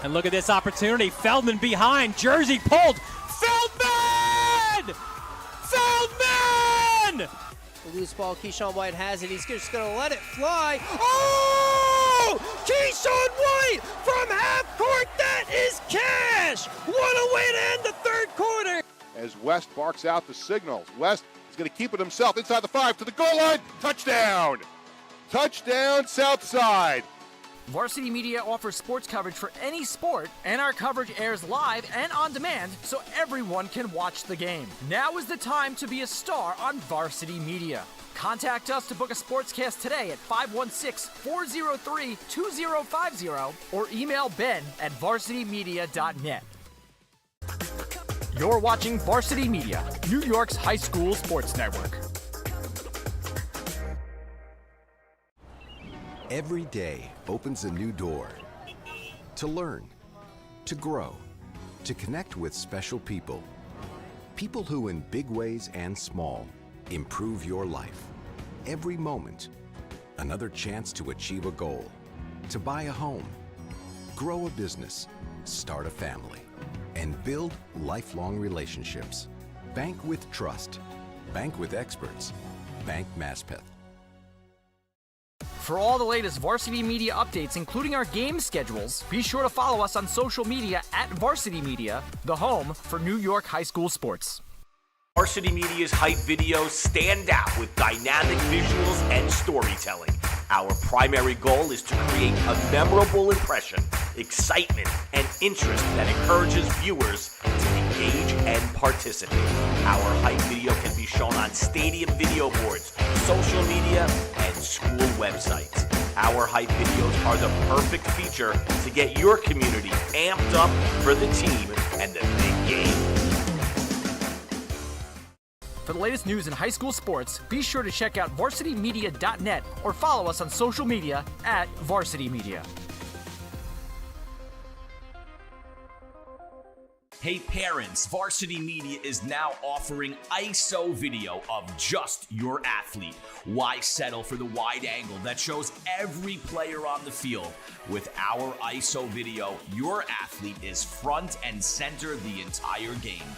And look at this opportunity. Feldman behind. Jersey pulled. Feldman! Feldman! The loose ball, Keyshawn White has it. He's just going to let it fly. Oh! Keyshawn White from half court. That is cash. What a way to end the third quarter. As West barks out the signals. West is going to keep it himself inside the 5 to the goal line. Touchdown! Touchdown, Southside. Varsity Media offers sports coverage for any sport, and our coverage airs live and on demand so everyone can watch the game. Now is the time to be a star on Varsity Media. Contact us to book a sportscast today at 516-403-2050 or email ben@varsitymedia.net. You're watching Varsity Media, New York's high school sports network. Every day opens a new door to learn, to grow, to connect with special people. People who in big ways and small improve your life. Every moment, another chance to achieve a goal, to buy a home, grow a business, start a family, and build lifelong relationships. Bank with trust. Bank with experts. Bank Maspeth. For all the latest Varsity Media updates, including our game schedules, be sure to follow us on social media at Varsity Media, the home for New York high school sports. Varsity Media's hype videos stand out with dynamic visuals and storytelling. Our primary goal is to create a memorable impression, excitement, and interest that encourages viewers to engage and participate. Our hype video can be shown on stadium video boards, social media, and school websites. Our hype videos are the perfect feature to get your community amped up for the team and the big game. For the latest news in high school sports, be sure to check out varsitymedia.net or follow us on social media at Varsity Media. Hey parents, Varsity Media is now offering ISO video of just your athlete. Why settle for the wide angle that shows every player on the field? With our ISO video, your athlete is front and center the entire game.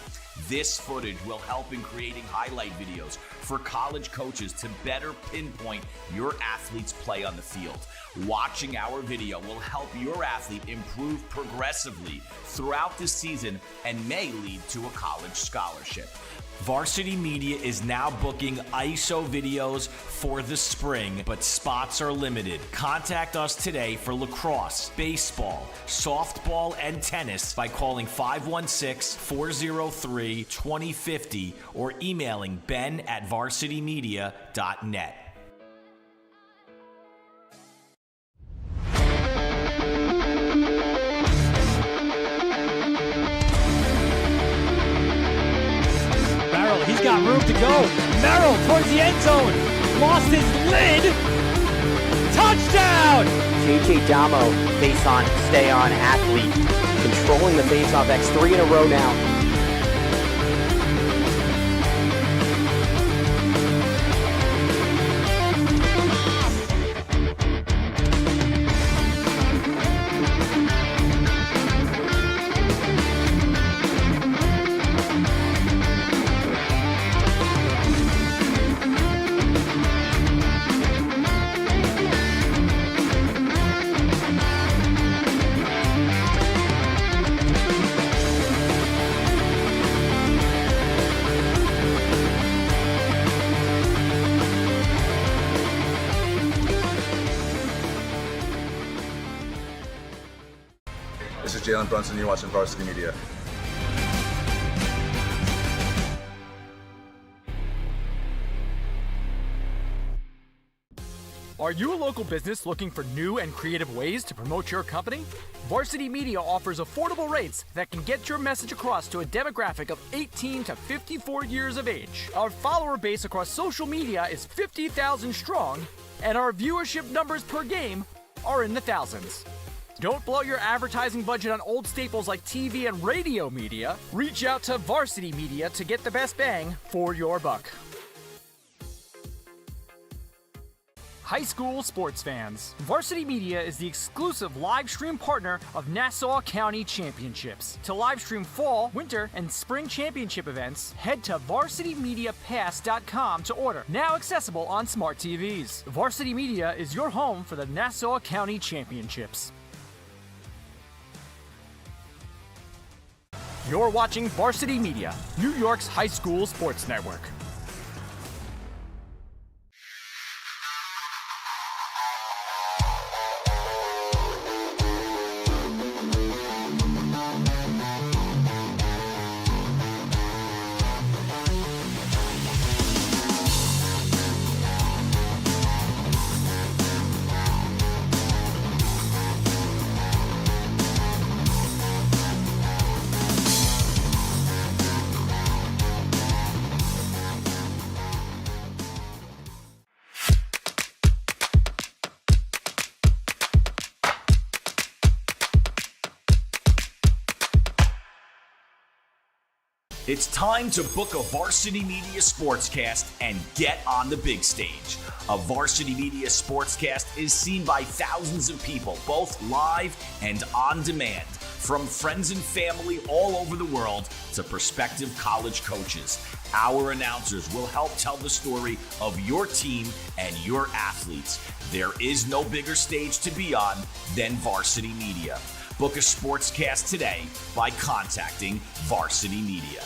This footage will help in creating highlight videos for college coaches to better pinpoint your athlete's play on the field. Watching our video will help your athlete improve progressively throughout the season and may lead to a college scholarship. Varsity Media is now booking ISO videos for the spring, but spots are limited. Contact us today for lacrosse, baseball, softball, and tennis by calling 516-403-2050 or emailing ben@varsitymedia.net. He's got room to go. Merrill towards the end zone. Lost his lid. Touchdown! JJ Damo, face on, stay on athlete. Controlling the face off. That's 3 in a row now. This is Jalen Brunson, you're watching Varsity Media. Are you a local business looking for new and creative ways to promote your company? Varsity Media offers affordable rates that can get your message across to a demographic of 18 to 54 years of age. Our follower base across social media is 50,000 strong, and our viewership numbers per game are in the thousands. Don't blow your advertising budget on old staples like TV and radio media. Reach out to Varsity Media to get the best bang for your buck. High school sports fans, Varsity Media is the exclusive live stream partner of Nassau County Championships. To live stream fall, winter, and spring championship events, head to varsitymediapass.com to order. Now accessible on smart TVs. Varsity Media is your home for the Nassau County Championships. You're watching Varsity Media, New York's high school sports network. It's time to book a Varsity Media Sportscast and get on the big stage. A Varsity Media Sportscast is seen by thousands of people, both live and on demand, from friends and family all over the world to prospective college coaches. Our announcers will help tell the story of your team and your athletes. There is no bigger stage to be on than Varsity Media. Book a sportscast today by contacting Varsity Media.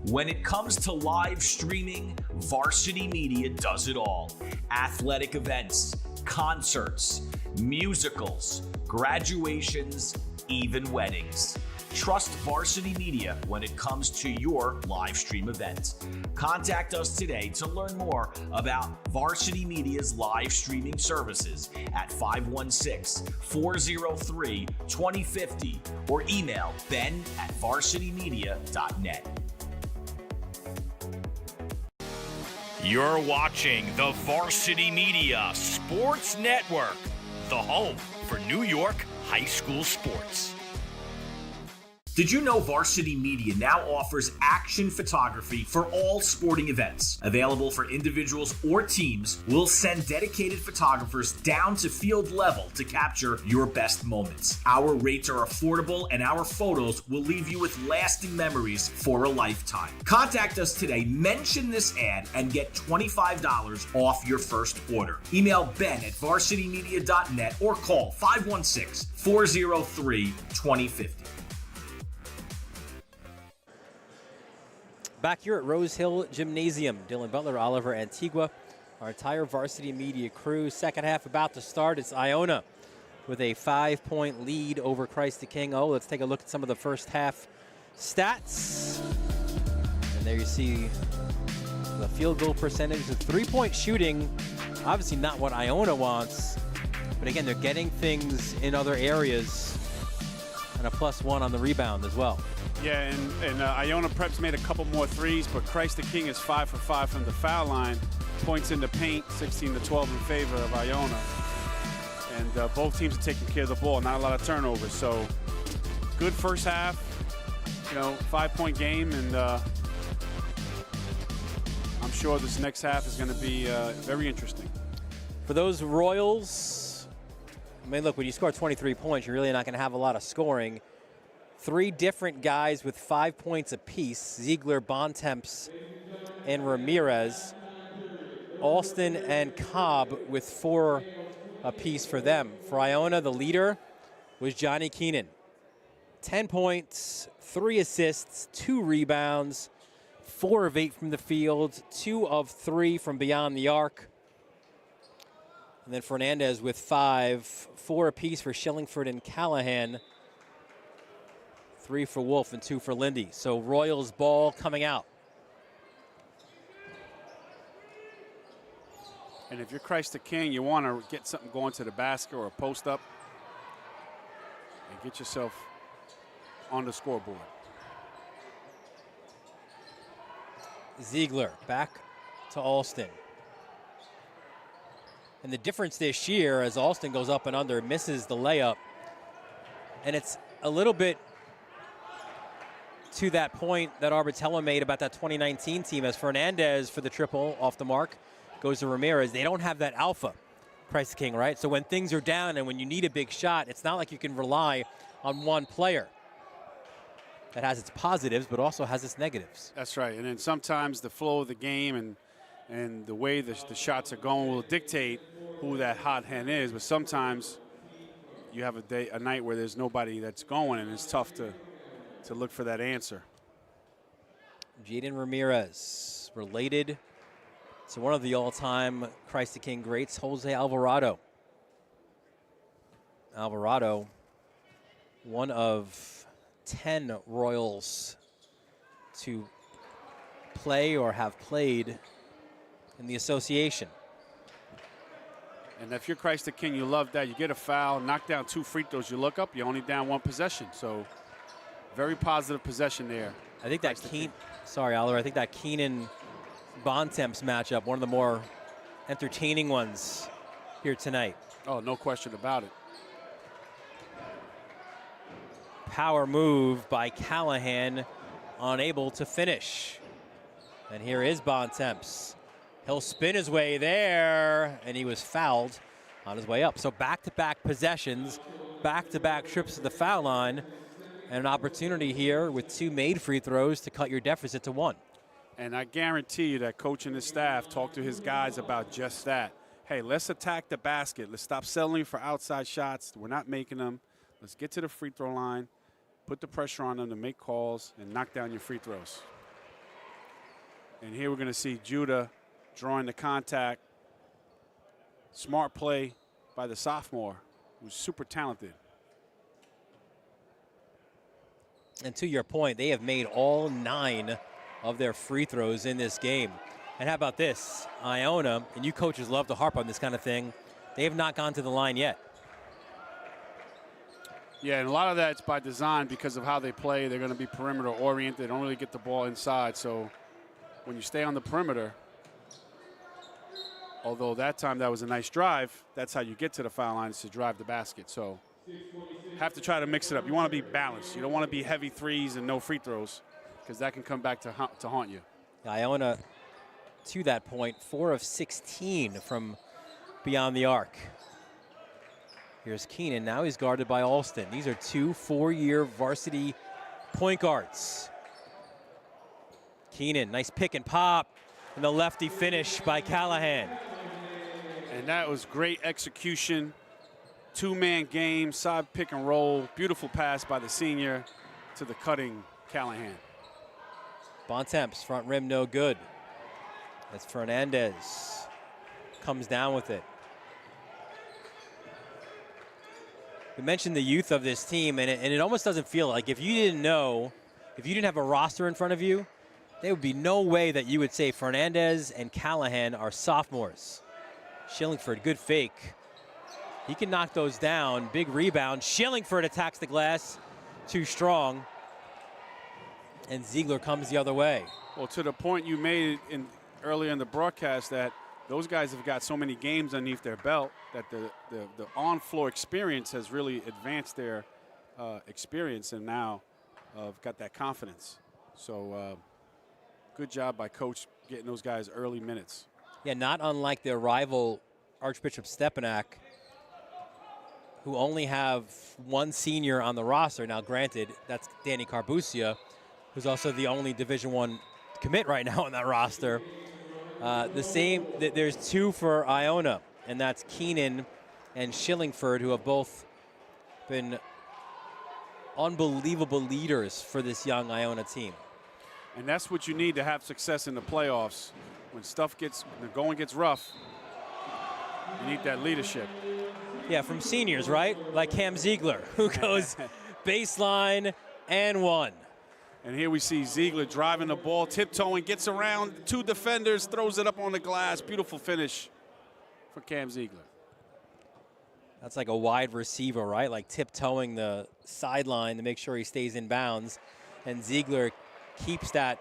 When it comes to live streaming, Varsity Media does it all. Athletic events, concerts, musicals, graduations, even weddings. Trust Varsity Media when it comes to your live stream event. Contact us today to learn more about Varsity Media's live streaming services at 516-403-2050 or email ben@varsitymedia.net. You're watching the Varsity Media Sports Network, the home for New York high school sports. Did you know Varsity Media now offers action photography for all sporting events? Available for individuals or teams, we'll send dedicated photographers down to field level to capture your best moments. Our rates are affordable and our photos will leave you with lasting memories for a lifetime. Contact us today, mention this ad, and get $25 off your first order. Email ben@varsitymedia.net or call 516-403-2050. Back here at Rose Hill Gymnasium, Dylan Butler, Oliver Antigua, our entire Varsity Media crew. Second half about to start. It's Iona with a 5-point lead over Christ the King. Oh, let's take a look at some of the first half stats. And there you see the field goal percentage. The three-point shooting, obviously not what Iona wants. But again, they're getting things in other areas. And a +1 on the rebound as well. Yeah, and Iona Prep's made a couple more threes, but Christ the King is 5 for 5 from the foul line. Points in the paint, 16-12 in favor of Iona. And both teams are taking care of the ball, not a lot of turnovers. So good first half, 5-point game, and I'm sure this next half is going to be very interesting. For those Royals, I mean, look, when you score 23 points, you're really not going to have a lot of scoring. 3 different guys with 5 points apiece: Ziegler, Bontemps, and Ramirez. Alston and Cobb with 4 apiece for them. For Iona, the leader was Johnny Keenan. 10 points, 3 assists, 2 rebounds, 4 of 8 from the field, 2 of 3 from beyond the arc. And then Fernandez with 5, 4 apiece for Shillingford and Callahan. 3 for Wolf and 2 for Lindy. So Royals ball coming out. And if you're Christ the King, you want to get something going to the basket or a post up and get yourself on the scoreboard. Ziegler back to Alston. And the difference this year, as Alston goes up and under, misses the layup. And it's a little bit to that point that Arbitella made about that 2019 team, as Fernandez for the triple off the mark goes to Ramirez. They don't have that alpha, Christ the King, right? So when things are down and when you need a big shot, it's not like you can rely on one player. That has its positives, but also has its negatives. That's right. And then sometimes the flow of the game and the way the shots are going will dictate who that hot hand is. But sometimes you have a night where there's nobody that's going, and it's tough to look for that answer. Jaden Ramirez, related to one of the all-time Christ the King greats, Jose Alvarado. Alvarado, one of 10 Royals to play or have played in the association. And if you're Christ the King, you love that. You get a foul, knock down 2 free throws, you look up, you're only down 1 possession. So very positive possession there. I think that sorry, Oliver, I think that Keenan Bontemps matchup, one of the more entertaining ones here tonight. Oh, no question about it. Power move by Callahan, unable to finish. And here is Bontemps. He'll spin his way there, and he was fouled on his way up. So back-to-back possessions, back-to-back trips to the foul line, and an opportunity here with 2 made free throws to cut your deficit to 1. And I guarantee you that coach and his staff talk to his guys about just that. Hey, let's attack the basket. Let's stop settling for outside shots. We're not making them. Let's get to the free throw line, put the pressure on them to make calls, and knock down your free throws. And here we're going to see Judah drawing the contact. Smart play by the sophomore, who's super talented. And to your point, they have made all 9 of their free throws in this game. And how about this? Iona, and you coaches love to harp on this kind of thing, they have not gone to the line yet. Yeah, and a lot of that's by design because of how they play. They're going to be perimeter oriented. They don't really get the ball inside. So when you stay on the perimeter, although that time that was a nice drive, that's how you get to the foul line, is to drive the basket. So have to try to mix it up. You want to be balanced. You don't want to be heavy threes and no free throws, because that can come back to haunt you. Iona, to that point, 4 of 16 from beyond the arc. Here's Keenan. Now he's guarded by Alston. These are 2 four-year varsity point guards. Keenan, nice pick and pop, and the lefty finish by Callahan. And that was great execution. 2-man game, side pick and roll. Beautiful pass by the senior to the cutting Callahan. Bontemps, front rim, no good. That's Fernandez. Comes down with it. We mentioned the youth of this team, and it almost doesn't feel like, if you didn't know, if you didn't have a roster in front of you, there would be no way that you would say Fernandez and Callahan are sophomores. Shillingford, good fake. He can knock those down. Big rebound. Shillingford attacks the glass. Too strong. And Ziegler comes the other way. Well, to the point you made earlier in the broadcast, that those guys have got so many games underneath their belt that the on-floor experience has really advanced their experience, and now got that confidence. So good job by Coach getting those guys early minutes. Yeah, not unlike their rival Archbishop Stepanak, who only have one senior on the roster. Now, granted, that's Danny Carbucia, who's also the only Division I commit right now on that roster. There's 2 for Iona, and that's Keenan and Shillingford, who have both been unbelievable leaders for this young Iona team. And that's what you need to have success in the playoffs. When the going gets rough, you need that leadership. Yeah, from seniors, right? Like Cam Ziegler, who goes baseline and 1. And here we see Ziegler driving the ball, tiptoeing, gets around 2 defenders, throws it up on the glass. Beautiful finish for Cam Ziegler. That's like a wide receiver, right? Like tiptoeing the sideline to make sure he stays in bounds. And Ziegler keeps that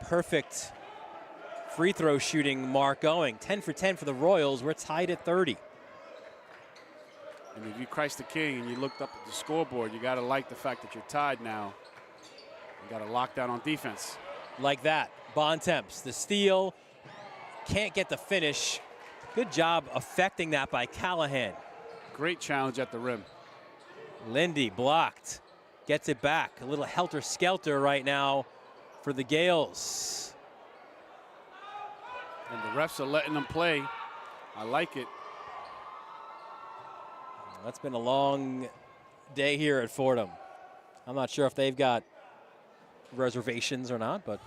perfect free throw shooting mark going. 10 for 10 for the Royals. We're tied at 30. And if you Christ the King and you looked up at the scoreboard, you got to like the fact that you're tied now. You got to lock down on defense. Like that. Bontemps, the steal. Can't get the finish. Good job affecting that by Callahan. Great challenge at the rim. Lindy blocked. Gets it back. A little helter-skelter right now for the Gales. And the refs are letting them play. I like it. That's been a long day here at Fordham. I'm not sure if they've got reservations or not, but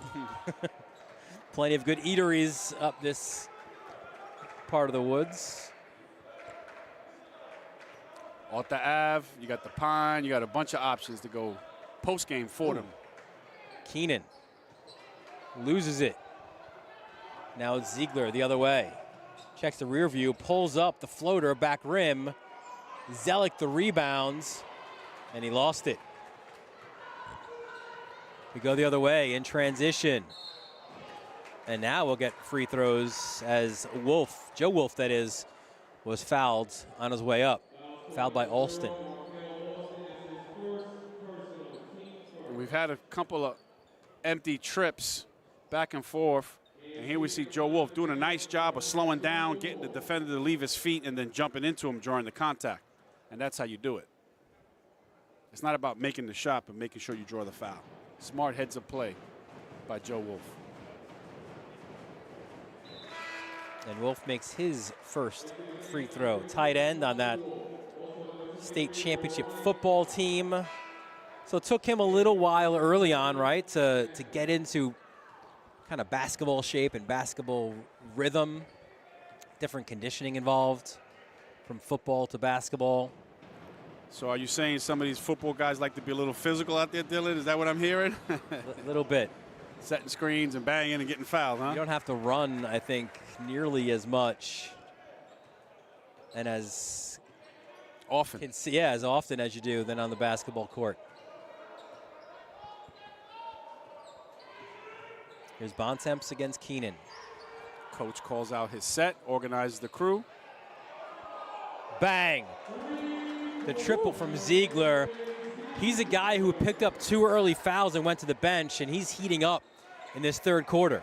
plenty of good eateries up this part of the woods. Off the Ave, you got the Pine, you got a bunch of options to go post-game Fordham. Keenan loses it. Now it's Ziegler the other way. Checks the rear view, pulls up the floater, back rim. Zelik the rebounds, and he lost it. We go the other way in transition. And now we'll get free throws as Wolf, Joe Wolf that is, was fouled on his way up. Fouled by Alston. We've had a couple of empty trips back and forth. And here we see Joe Wolf doing a nice job of slowing down, getting the defender to leave his feet, and then jumping into him during the contact. And that's how you do it. It's not about making the shot, but making sure you draw the foul. Smart heads of play by Joe Wolf. And Wolf makes his first free throw. Tight end on that state championship football team. So it took him a little while early on, right, to get into kind of basketball shape and basketball rhythm. Different conditioning involved from football to basketball. So are you saying some of these football guys like to be a little physical out there, Dylan? Is that what I'm hearing? A little bit. Setting screens and banging and getting fouled, huh? You don't have to run, I think, nearly as much and as often. As often as you do than on the basketball court. Here's Bontemps against Keenan. Coach calls out his set, organizes the crew. Bang. The triple from Ziegler. He's a guy who picked up 2 early fouls and went to the bench, and he's heating up in this third quarter.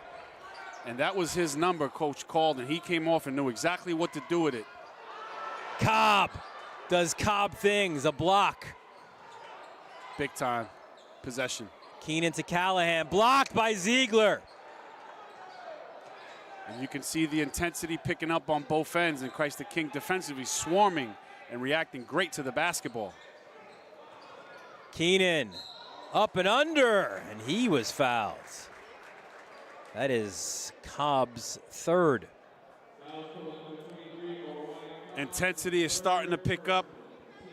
And that was his number Coach called, and he came off and knew exactly what to do with it. Cobb does Cobb things, a block. Big time possession. Keenan to Callahan, blocked by Ziegler. And you can see the intensity picking up on both ends, and Christ the King defensively swarming and reacting great to the basketball. Keenan up and under, and he was fouled. That is Cobb's third. Intensity is starting to pick up.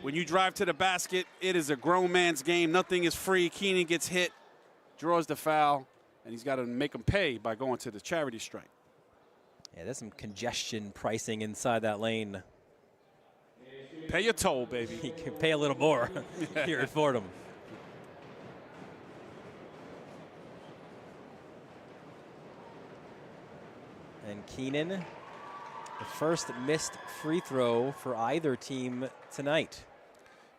When you drive to the basket, it is a grown man's game. Nothing is free. Keenan gets hit, draws the foul, and he's got to make him pay by going to the charity strike. Yeah, there's some congestion pricing inside that lane. Pay your toll, baby. He can pay a little more here at Fordham. And Keenan, the first missed free throw for either team tonight.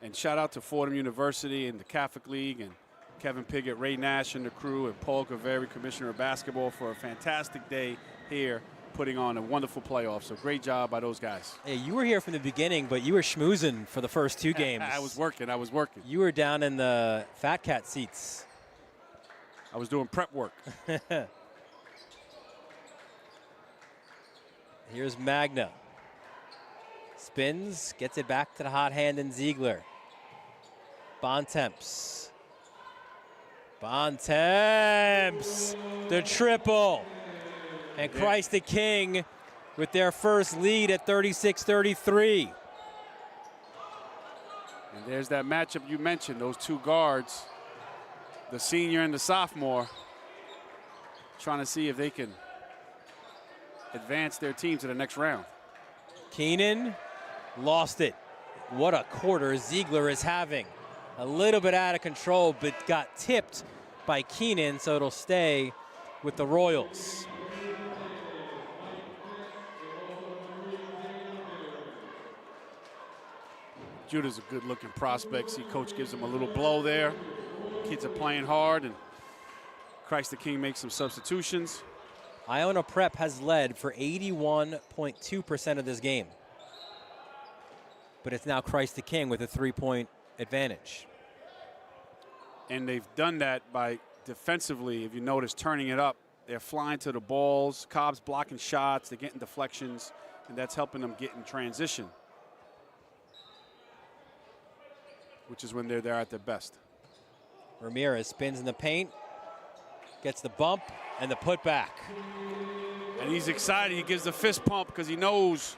And shout out to Fordham University and the Catholic League and Kevin Piggott, Ray Nash and the crew, and Paul Gaveri, Commissioner of Basketball, for a fantastic day here, putting on a wonderful playoff. So great job by those guys. Hey, you were here from the beginning, but you were schmoozing for the first 2 games. I was working. You were down in the Fat Cat seats. I was doing prep work. Here's Magna. Spins, gets it back to the hot hand in Ziegler. Bontemps. The triple. And Christ the King with their first lead at 36-33. And there's that matchup you mentioned, those 2 guards, the senior and the sophomore, trying to see if they can advance their team to the next round. Keenan lost it. What a quarter Ziegler is having. A little bit out of control, but got tipped by Keenan, so it'll stay with the Royals. Judah's a good-looking prospect. See, Coach gives him a little blow there. Kids are playing hard, and Christ the King makes some substitutions. Iona Prep has led for 81.2% of this game. But it's now Christ the King with a 3-point advantage. And they've done that by defensively, if you notice, turning it up. They're flying to the balls. Cobb's blocking shots. They're getting deflections, and that's helping them get in transition, which is when they're there at their best. Ramirez spins in the paint, gets the bump, and the putback. And he's excited. He gives the fist pump because he knows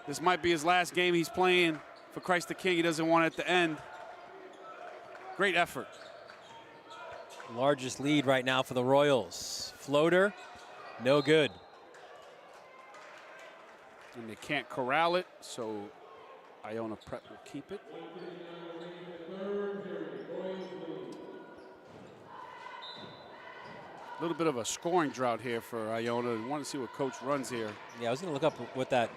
this might be his last game he's playing for Christ the King. He doesn't want it to end. Great effort. Largest lead right now for the Royals. Floater, no good. And they can't corral it, so Iona Prep will keep it. A little bit of a scoring drought here for Iona. I want to see what Coach runs here. Yeah, I was going to look up what that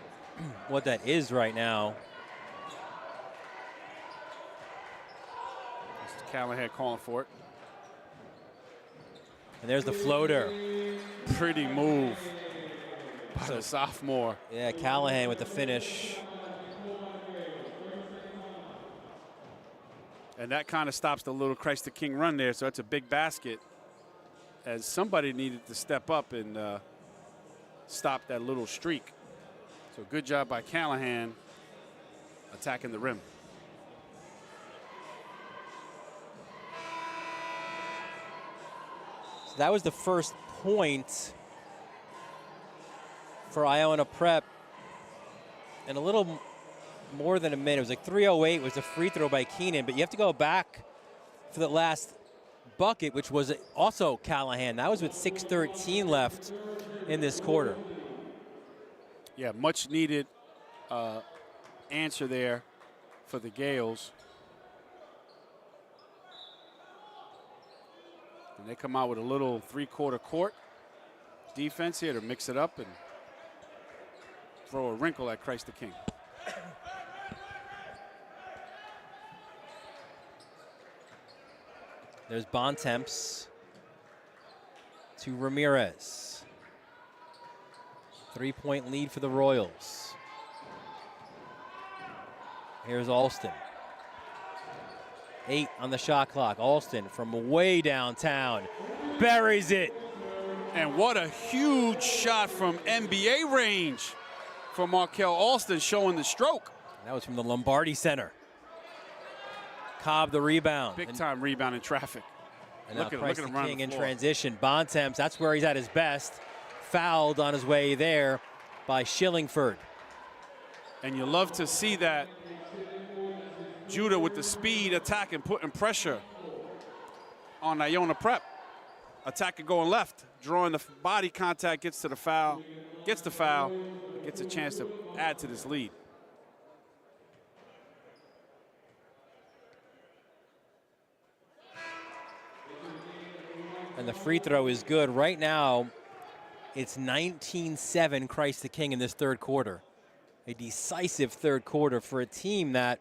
is right now. This is Callahan calling for it. And there's the floater. Pretty move by the sophomore. Yeah, Callahan with the finish. And that kind of stops the little Christ the King run there, so that's a big basket, as somebody needed to step up and stop that little streak. So good job by Callahan attacking the rim. So that was the first point for Iona Prep in a little more than a minute. It was like 3:08 was a free throw by Keenan, but you have to go back for the last bucket, which was also Callahan. That was with 6:13 left in this quarter. Yeah, much needed answer there for the Gales. And they come out with a little three-quarter court defense here to mix it up and throw a wrinkle at Christ the King. There's Bontemps to Ramirez. 3-point lead for the Royals. Here's Alston. 8 on the shot clock. Alston from way downtown buries it. And what a huge shot from NBA range for Markel Alston, showing the stroke. That was from the Lombardi Center. Cobb the rebound. Big time rebound in traffic. And now Christ the him run King the in floor. transition. Bontemps, that's where he's at his best. Fouled on his way there by Shillingford. And you love to see that. Judah with the speed, attacking, putting pressure on Iona Prep. Attacker going left, drawing the body contact, gets to the foul, gets the foul, gets a chance to add to this lead. And the free throw is good. Right now, it's 19-7 Christ the King in this third quarter. A decisive third quarter for a team that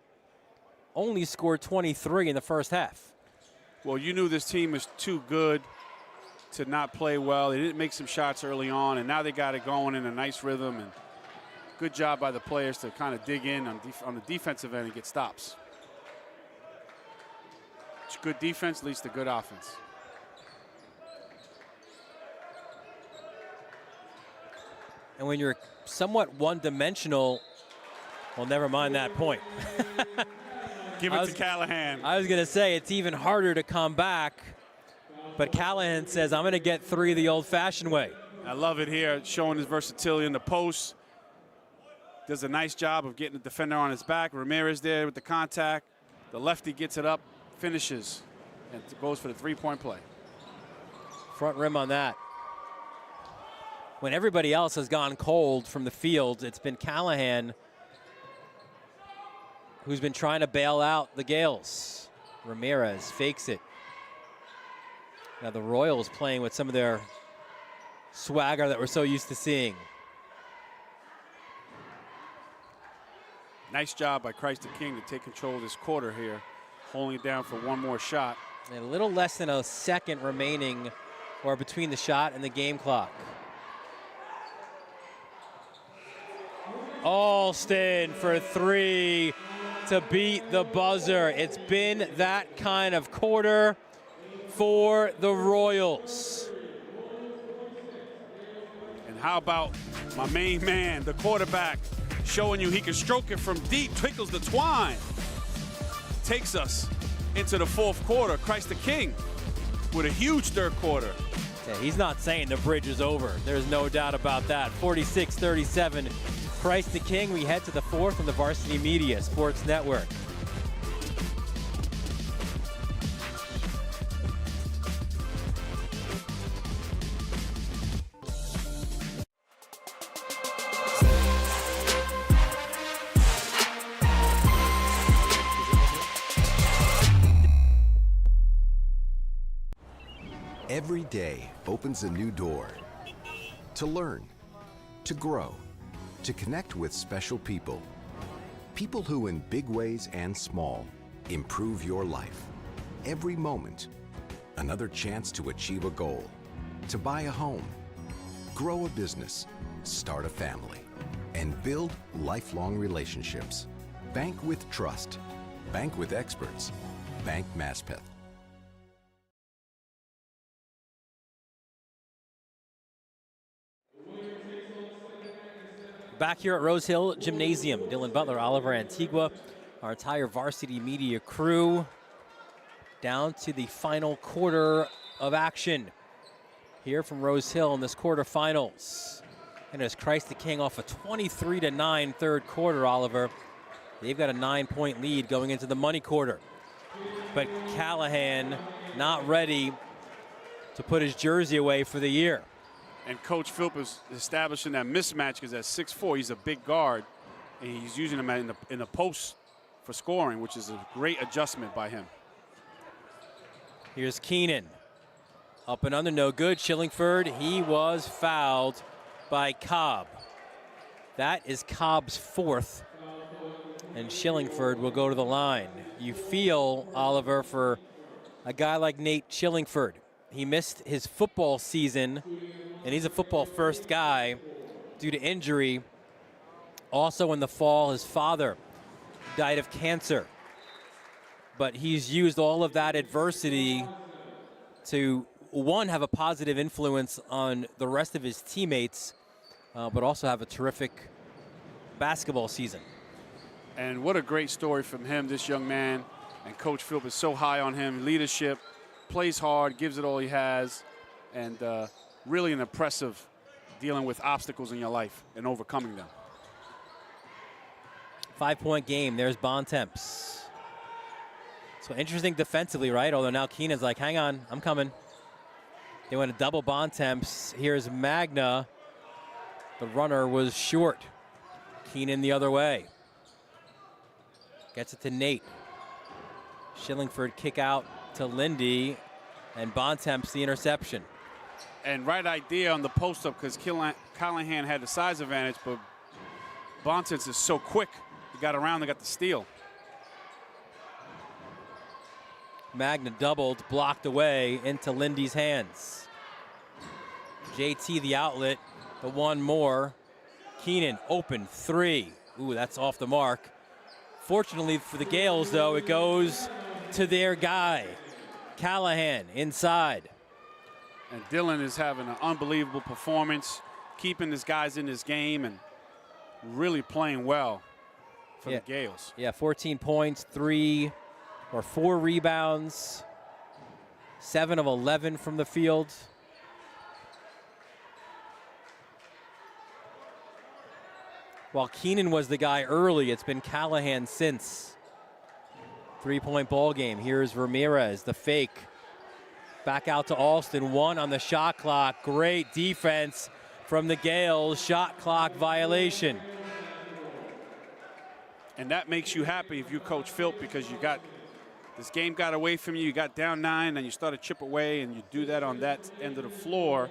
only scored 23 in the first half. Well, you knew this team was too good to not play well. They didn't make some shots early on, and now they got it going in a nice rhythm. And good job by the players to kind of dig in on the defensive end and get stops. It's good defense leads to good offense. And when you're somewhat one-dimensional, well, never mind that point. Give it to Callahan. I was going to say it's even harder to come back, but Callahan says, I'm going to get 3 the old-fashioned way. I love it here, showing his versatility in the post. Does a nice job of getting the defender on his back. Ramirez there with the contact. The lefty gets it up, finishes, and goes for the 3-point play. Front rim on that. When everybody else has gone cold from the field, it's been Callahan who's been trying to bail out the Gales. Ramirez fakes it. Now the Royals playing with some of their swagger that we're so used to seeing. Nice job by Christ the King to take control of this quarter here, holding it down for one more shot. And a little less than a second remaining, or between the shot and the game clock. Alston for 3 to beat the buzzer. It's been that kind of quarter for the Royals. And how about my main man, the quarterback, showing you he can stroke it from deep, twinkles the twine. Takes us into the fourth quarter. Christ the King with a huge third quarter. Yeah, he's not saying the bridge is over. There's no doubt about that. 46-37. Christ the King. We head to the fourth on the Varsity Media Sports Network. Every day opens a new door to learn, to grow, to connect with special people. People who in big ways and small improve your life. Every moment, another chance to achieve a goal, to buy a home, grow a business, start a family, and build lifelong relationships. Bank with trust. Bank with experts. Bank Maspeth. Back here at Rose Hill Gymnasium, Dylan Butler, Oliver Antigua, our entire Varsity Media crew, down to the final quarter of action here from Rose Hill in this quarterfinals. And as Christ the King off a 23-9 third quarter, Oliver, they've got a 9-point lead going into the money quarter. But Callahan not ready to put his jersey away for the year. And Coach Philp is establishing that mismatch because at 6'4", he's a big guard, and he's using him in the post for scoring, which is a great adjustment by him. Here's Keenan. Up and under, no good. Shillingford, he was fouled by Cobb. That is Cobb's fourth, and Shillingford will go to the line. You feel, Oliver, for a guy like Nate Chillingford. He missed his football season, and he's a football-first guy due to injury. Also in the fall, his father died of cancer. But he's used all of that adversity to, one, have a positive influence on the rest of his teammates, but also have a terrific basketball season. And what a great story from him, this young man. And Coach Philp is so high on him. Leadership, plays hard, gives it all he has, and really an impressive dealing with obstacles in your life and overcoming them. 5-point game. There's Bontemps. So interesting defensively, right? Although now Keenan's like, hang on, I'm coming. They went a double Bontemps. Here's Magna. The runner was short. Keenan the other way. Gets it to Nate. Chillingford kick out to Lindy, and Bontemps the interception. And right idea on the post-up because Callahan had the size advantage, but Bontemps is so quick. He got around and got the steal. Magna doubled, blocked away into Lindy's hands. JT the outlet, the one more. Keenan open three. Ooh, that's off the mark. Fortunately for the Gales, though, it goes to their guy, Callahan, inside. And Dylan is having an unbelievable performance, keeping his guys in this game and really playing well for the Gales. Yeah, 14 points, 4 rebounds, 7 of 11 from the field. While Keenan was the guy early, it's been Callahan since. 3-point ball game. Here's Ramirez, the fake. Back out to Alston, 1 on the shot clock. Great defense from the Gales. Shot clock violation. And that makes you happy if you coach Philp because you got this game got away from you. You got down 9 and you start to chip away and you do that on that end of the floor.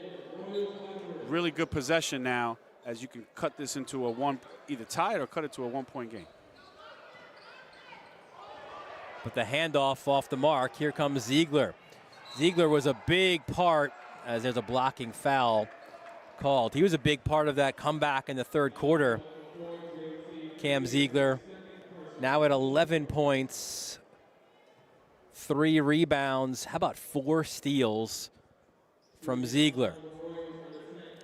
Really good possession now as you can cut this into a either tie it or cut it to a 1-point game. But the handoff off the mark. Here comes Ziegler. Ziegler was a big part as there's a blocking foul called. He was a big part of that comeback in the third quarter. Cam Ziegler now at 11 points, 3 rebounds. How about 4 steals from Ziegler?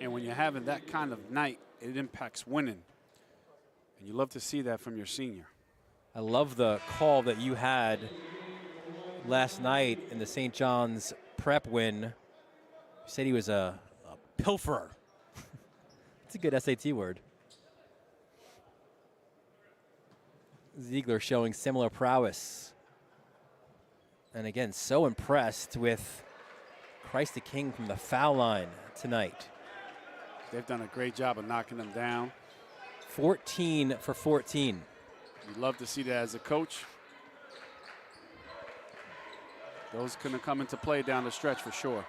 And when you're having that kind of night, it impacts winning. And you love to see that from your senior. I love the call that you had last night in the St. John's prep win. You said he was a pilferer. It's a good SAT word. Ziegler showing similar prowess. And again, so impressed with Christ the King from the foul line tonight. They've done a great job of knocking them down. 14 for 14. You'd love to see that as a coach. Those going to come into play down the stretch for sure.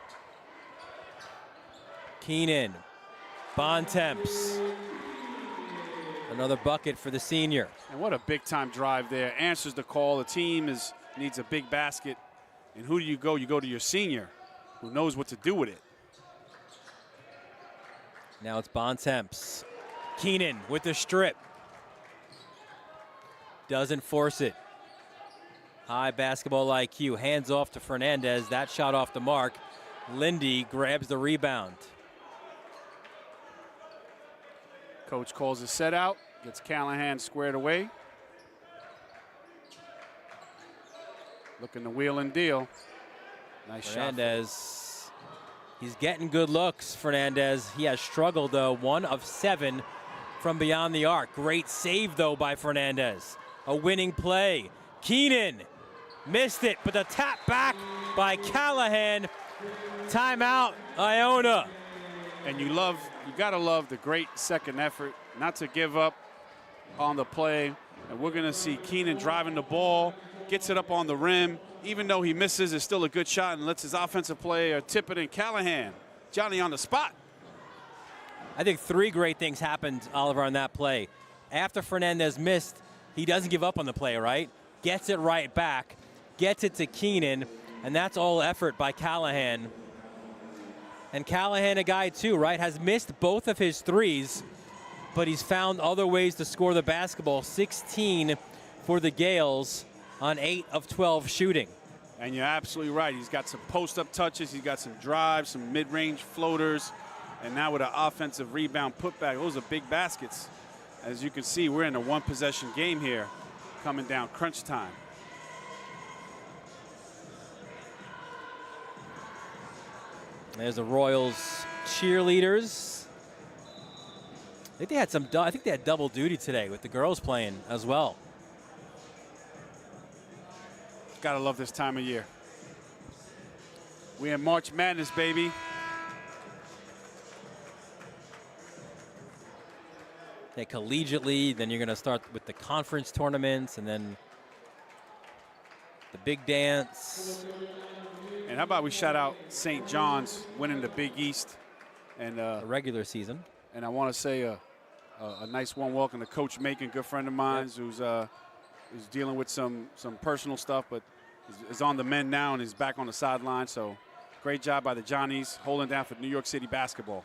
Keenan, Bontemps. Another bucket for the senior. And what a big-time drive there. Answers the call. The team needs a big basket. And who do you go? You go to your senior, who knows what to do with it. Now it's Bontemps. Keenan with the strip. Doesn't force it. High basketball IQ. Hands off to Fernandez. That shot off the mark. Lindy grabs the rebound. Coach calls a set out. Gets Callahan squared away. Looking to wheel and deal. Nice Fernandez. shot. He's getting good looks, Fernandez. He has struggled, though. 1 of 7 from beyond the arc. Great save, though, by Fernandez. A winning play. Keenan missed it, but the tap back by Callahan. Timeout, Iona. And you gotta love the great second effort, not to give up on the play. And we're gonna see Keenan driving the ball, gets it up on the rim. Even though he misses, it's still a good shot and lets his offensive player tip it in. Callahan, Johnny on the spot. I think 3 great things happened, Oliver, on that play. After Fernandez missed, he doesn't give up on the play, right? Gets it right back, gets it to Keenan, And that's all effort by Callahan. And Callahan, a guy too, right, has missed both of his threes, but he's found other ways to score the basketball. 16 for the Gales on 8 of 12 shooting. And you're absolutely right. He's got some post-up touches. He's got some drives, some mid-range floaters. And now with an offensive rebound putback, those are big baskets. As you can see, we're in a one-possession game here, coming down crunch time. There's the Royals cheerleaders. I think they had double duty today with the girls playing as well. Gotta love this time of year. We in March Madness, baby. Yeah, collegiately, then you're going to start with the conference tournaments and then the big dance. And how about we shout out St. John's winning the Big East and the regular season. And I want to say a nice warm welcome to Coach Macon, good friend of mine, who's dealing with some personal stuff, but is on the mend now and is back on the sideline. So great job by the Johnnies holding down for New York City basketball.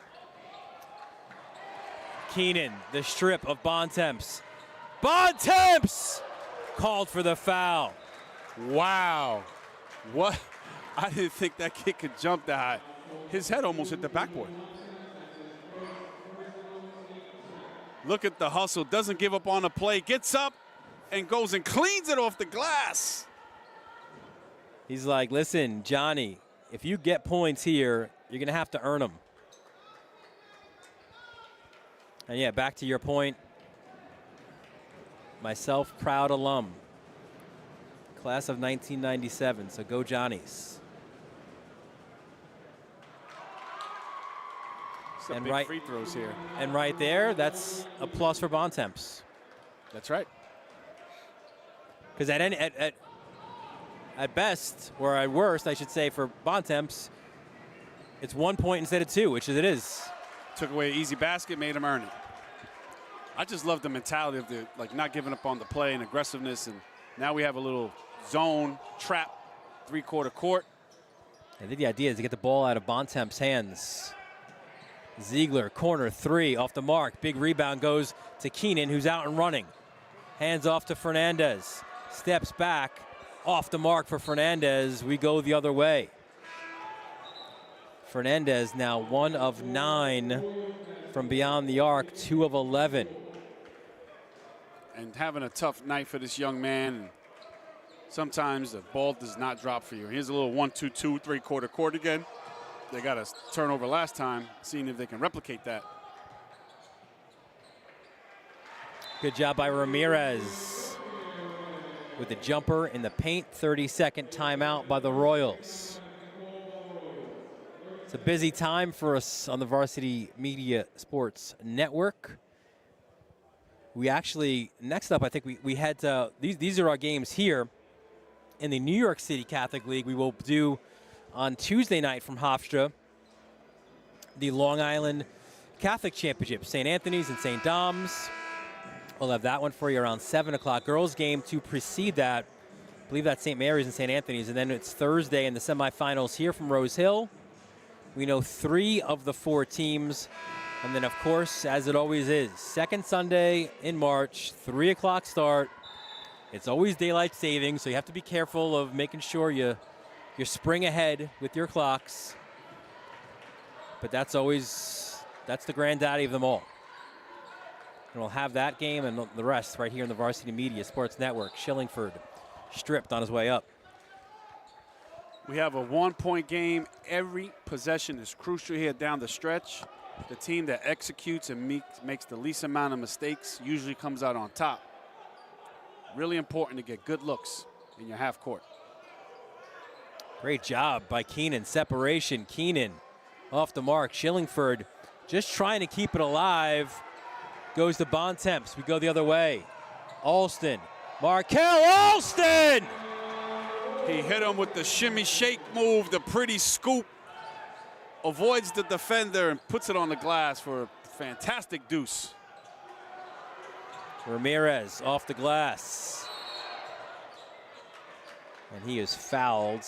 Keenan, the strip of Bontemps. Bontemps called for the foul. Wow. What? I didn't think that kid could jump that high. His head almost hit the backboard. Look at the hustle. Doesn't give up on the play. Gets up and goes and cleans it off the glass. He's like, listen, Johnny, if you get points here, you're going to have to earn them. And yeah, back to your point. Myself, proud alum. Class of 1997, so go Johnnies. Some big free throws here. And right there, that's a plus for Bontemps. That's right. Because at best, or at worst, I should say, for Bontemps, it's 1 point instead of 2, which it is. Took away an easy basket, made him earn it. I just love the mentality of the not giving up on the play and aggressiveness. And now we have a little zone trap, three-quarter court. I think the idea is to get the ball out of Bontemps' hands. Ziegler, corner three, off the mark. Big rebound goes to Keenan, who's out and running. Hands off to Fernandez. Steps back, off the mark for Fernandez. We go the other way. Fernandez now 1 of 9 from beyond the arc, 2 of 11. And having a tough night for this young man. Sometimes the ball does not drop for you. Here's a little 1-2-2, three-quarter court again. They got a turnover last time, seeing if they can replicate that. Good job by Ramirez with the jumper in the paint. 30-second timeout by the Royals. It's a busy time for us on the Varsity Media Sports Network. We actually, next up, I think we had to, these are our games here in the New York City Catholic League. We will do on Tuesday night from Hofstra the Long Island Catholic Championship, St. Anthony's and St. Dom's. We'll have that one for you around 7 o'clock. Girls game to precede that. I believe that's St. Mary's and St. Anthony's. And then it's Thursday in the semifinals here from Rose Hill. We know 3 of the 4 teams. And then, of course, as it always is, second Sunday in March, 3 o'clock start. It's always daylight saving, so you have to be careful of making sure you spring ahead with your clocks. But that's the granddaddy of them all. And we'll have that game and the rest right here in the Varsity Media Sports Network. Shillingford stripped on his way up. We have a 1-point game. Every possession is crucial here down the stretch. The team that executes and makes the least amount of mistakes usually comes out on top. Really important to get good looks in your half court. Great job by Keenan. Separation. Keenan off the mark. Shillingford just trying to keep it alive. Goes to Bontemps. We go the other way. Alston. Markel Alston! He hit him with the shimmy shake move, the pretty scoop. Avoids the defender and puts it on the glass for a fantastic deuce. Ramirez off the glass. And he is fouled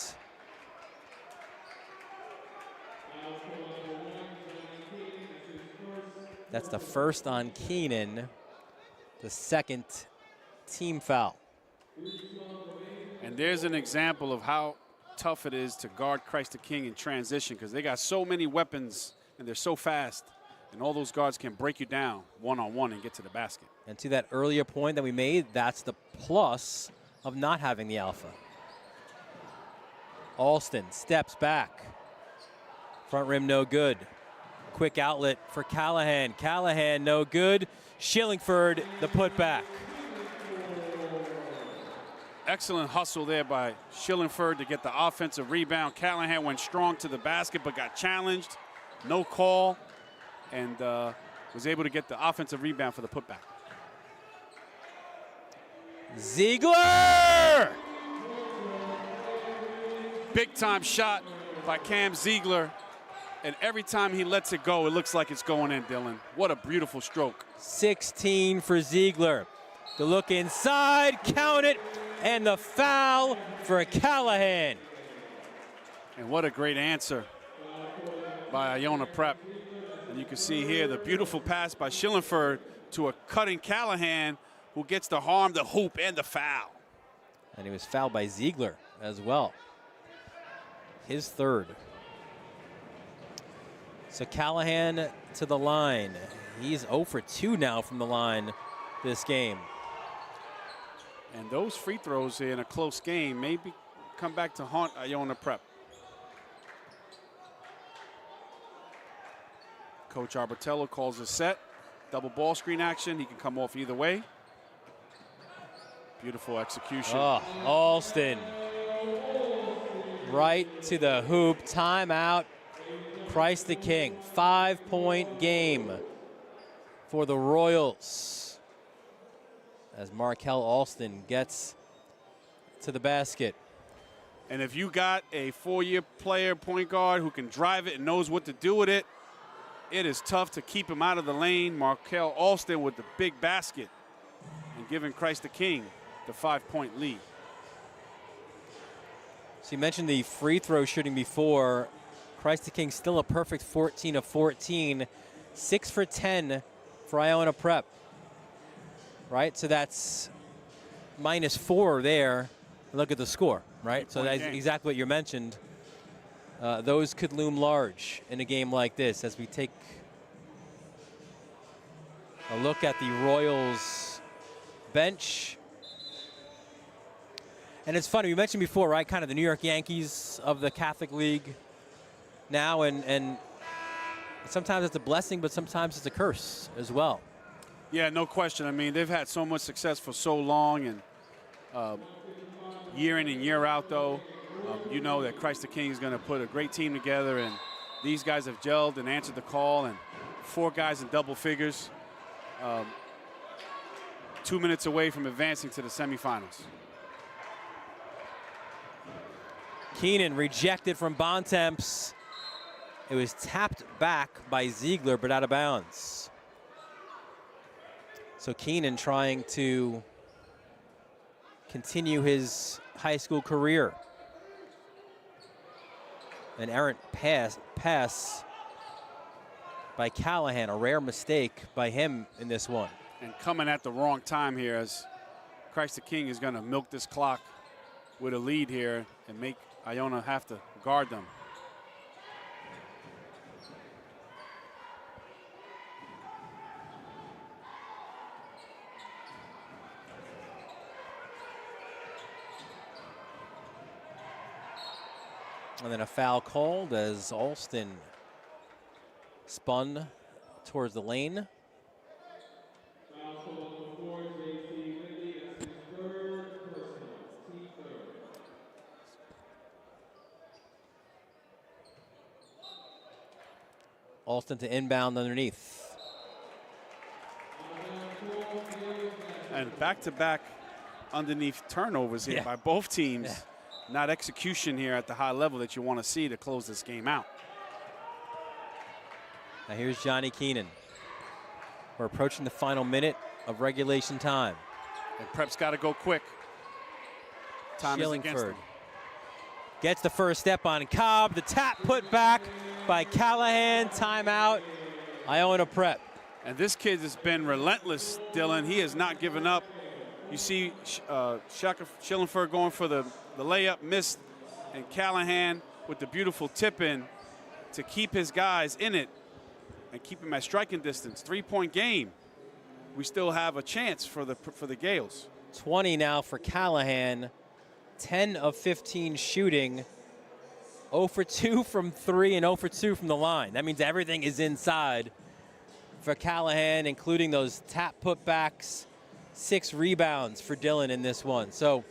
That's the first on Keenan, the second team foul. And there's an example of how tough it is to guard Christ the King in transition, because they got so many weapons and they're so fast, and all those guards can break you down one-on-one and get to the basket. And to that earlier point that we made, that's the plus of not having the alpha. Alston steps back. Front rim no good. Quick outlet for Callahan. Callahan no good. Shillingford the putback. Excellent hustle there by Shillingford to get the offensive rebound. Callahan went strong to the basket but got challenged. No call, and was able to get the offensive rebound for the putback. Ziegler! Big time shot by Cam Ziegler. And every time he lets it go, it looks like it's going in, Dylan. What a beautiful stroke. 16 for Ziegler. The look inside, count it, and the foul for Callahan. And what a great answer by Iona Prep. And you can see here the beautiful pass by Shillingford to a cutting Callahan, who gets to harm the hoop and the foul. And he was fouled by Ziegler as well. His third. So Callahan to the line. He's 0 for 2 now from the line this game. And those free throws in a close game maybe come back to haunt Iona Prep. Coach Arbitello calls a set. Double ball screen action. He can come off either way. Beautiful execution. Oh, Alston. Right to the hoop. Timeout. Christ the King. 5-point game for the Royals as Markel Alston gets to the basket. And if you got a 4-year player, point guard, who can drive it and knows what to do with it, it is tough to keep him out of the lane. Markel Alston with the big basket and giving Christ the King the 5-point lead. So you mentioned the free throw shooting before. Christ the King still a perfect 14 of 14. 6 for 10 for Iona Prep. Right, so that's -4 there. Look at the score, right? So that's exactly what you mentioned. Those could loom large in a game like this as we take a look at the Royals bench. And it's funny, we mentioned before, right, kind of the New York Yankees of the Catholic League now, and sometimes it's a blessing, but sometimes it's a curse as well. Yeah, no question. I mean, they've had so much success for so long, and year in and year out, though, you know that Christ the King is going to put a great team together, and these guys have gelled and answered the call, and 4 guys in double figures, 2 minutes away from advancing to the semifinals. Keenan rejected from Bontemps. It was tapped back by Ziegler, but out of bounds. So Keenan trying to continue his high school career. An errant pass by Callahan, a rare mistake by him in this one. And coming at the wrong time here, as Christ the King is going to milk this clock with a lead here and make Iona have to guard them. And then a foul called as Alston spun towards the lane. Alston to inbound underneath. And back-to-back underneath turnovers here by both teams. Yeah. Not execution here at the high level that you want to see to close this game out. Now here's Johnny Keenan. We're approaching the final minute of regulation time. And Prep's got to go quick. Time is against them. Gets the first step on Cobb. The tap put back by Callahan. Timeout, Iona Prep. And this kid has been relentless, Dylan. He has not given up. You see Schillenfer going for the layup, missed, and Callahan with the beautiful tip-in to keep his guys in it and keep him at striking distance. 3-point game. We still have a chance for the Gales. 20 now for Callahan. 10 of 15 shooting. 0 for 2 from 3 and 0 for 2 from the line. That means everything is inside for Callahan, including those tap putbacks. 6 rebounds for Dylan in this one. So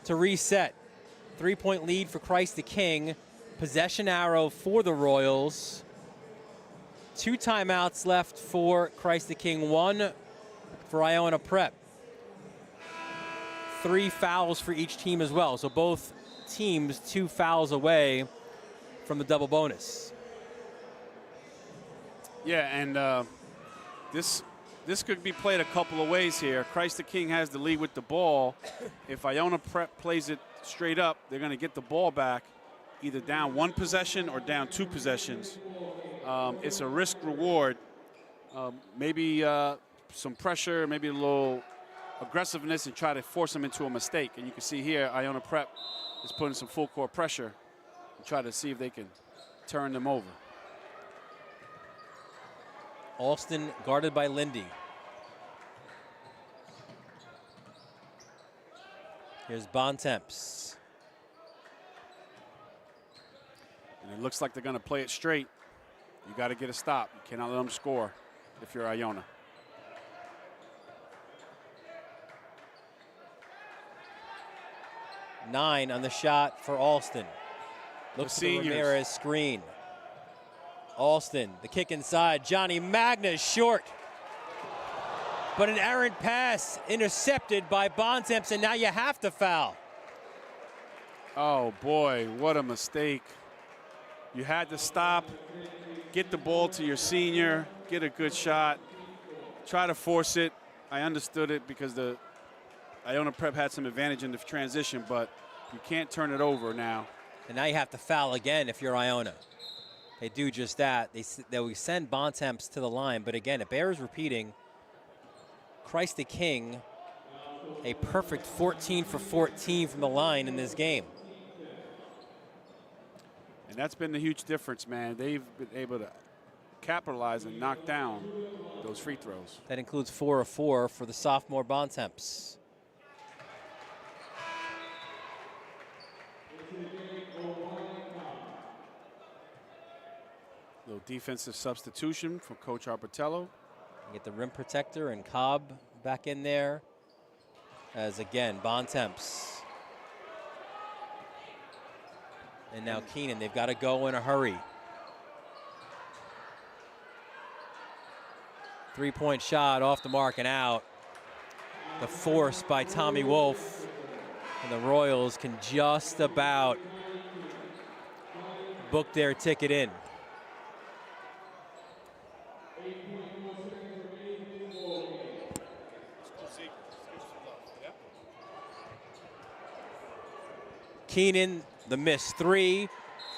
to reset, 3-point lead for Christ the King. Possession arrow for the Royals. 2 timeouts left for Christ the King, 1 for Iona Prep. 3 fouls for each team as well. So both teams 2 fouls away from the double bonus. Yeah, and this could be played a couple of ways here. Christ the King has the lead with the ball. If Iona Prep plays it straight up, they're going to get the ball back, either down 1 possession or down 2 possessions. It's a risk reward. Maybe some pressure, maybe a little aggressiveness, and try to force them into a mistake. And you can see here, Iona Prep is putting some full court pressure and try to see if they can turn them over. Alston guarded by Lindy. Here's Bontemps. And it looks like they're going to play it straight. You got to get a stop. You cannot let them score if you're Iona. Nine on the shot for Alston. Looks for the Ramirez screen. Alston, the kick inside. Johnny Magna short. But an errant pass intercepted by Bontemps, and now you have to foul. Oh boy, what a mistake. You had to stop, get the ball to your senior, get a good shot, try to force it. I understood it because the Iona Prep had some advantage in the transition, but you can't turn it over now. And now you have to foul again if you're Iona. They do just that. They will send Bontemps to the line, but again, it bears repeating. Christ the King, a perfect 14 for 14 from the line in this game. And that's been the huge difference, man. They've been able to capitalize and knock down those free throws. That includes 4 of 4 for the sophomore Bontemps. Little defensive substitution from Coach Arbitello. Get the rim protector and Cobb back in there. As again, Bontemps. And now Keenan, they've got to go in a hurry. 3-point shot off the mark and out. The force by Tommy Wolf. And the Royals can just about book their ticket in. Keenan, the missed 3.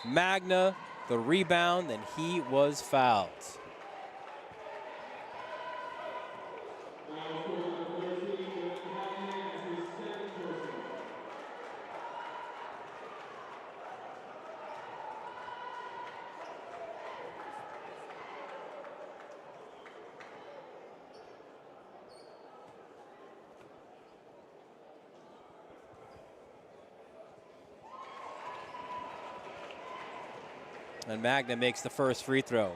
Magna, the rebound, and he was fouled. And Magna makes the first free throw.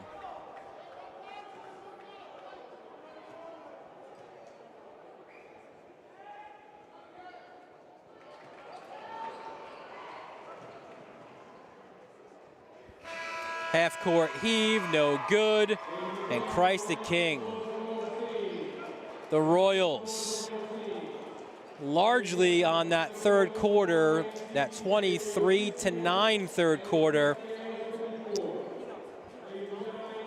Half court heave, no good. And Christ the King. The Royals largely on that third quarter, that 23-9 third quarter.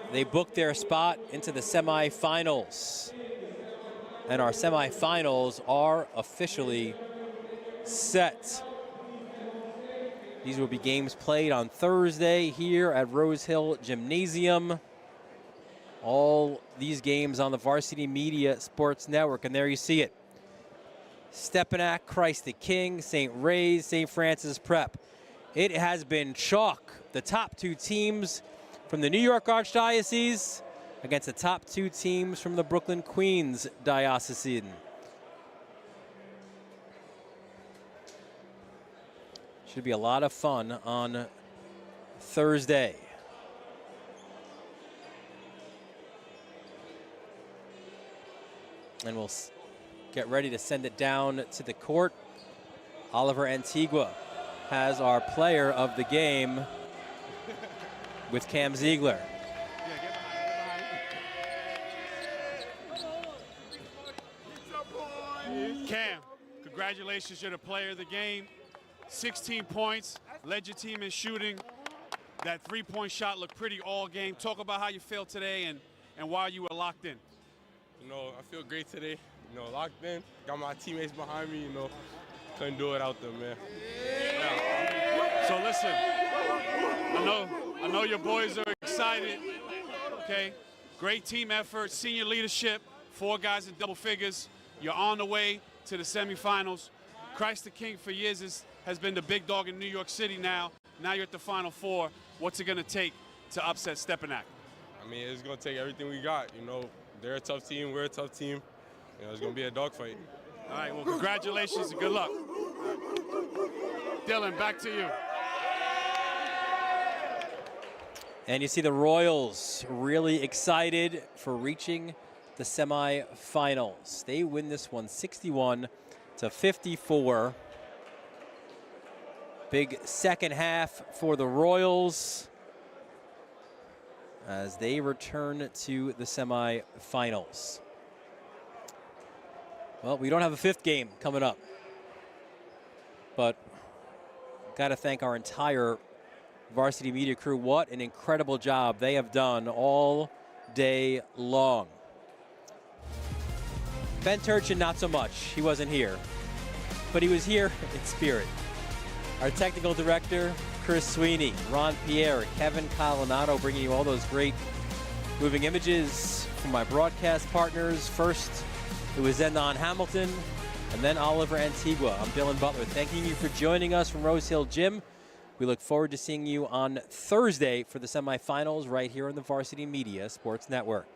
They booked their spot into the semifinals. And our semifinals are officially set. These will be games played on Thursday here at Rose Hill Gymnasium. All these games on the Varsity Media Sports Network, and there you see it. Stepinac, Christ the King, St. Ray's, St. Francis Prep. It has been chalk. The top two teams from the New York Archdiocese against the top two teams from the Brooklyn Queens Diocesan. Should be a lot of fun on Thursday. And we'll get ready to send it down to the court. Oliver Antigua has our player of the game with Cam Ziegler. Cam, congratulations, you're the player of the game. 16 points, led your team in shooting. That three-point shot looked pretty all game. Talk about how you felt today and why you were locked in. You know, I feel great today. You know, locked in. Got my teammates behind me, you know. Couldn't do it out there, man. Yeah. So listen, I know your boys are excited. Okay, great team effort, senior leadership, 4 guys in double figures. You're on the way to the semifinals. Christ the King for years has been the big dog in New York City now. Now you're at the Final Four. What's it going to take to upset Stepinac? I mean, it's going to take everything we got. You know, they're a tough team. We're a tough team. You know, it's going to be a dogfight. All right, well, congratulations and good luck. Dylan, back to you. And you see the Royals really excited for reaching the semifinals. They win this one 61-54. Big second half for the Royals as they return to the semifinals. Well, we don't have a 5th game coming up, but got to thank our entire Varsity Media crew. What an incredible job they have done all day long. Ben Turchin, not so much. He wasn't here, but he was here in spirit. Our technical director, Chris Sweeney, Ron Pierre, Kevin Colonado, bringing you all those great moving images from my broadcast partners. First, it was Zendon Hamilton, and then Oliver Antigua. I'm Dylan Butler, thanking you for joining us from Rose Hill Gym. We look forward to seeing you on Thursday for the semifinals right here on the Varsity Media Sports Network.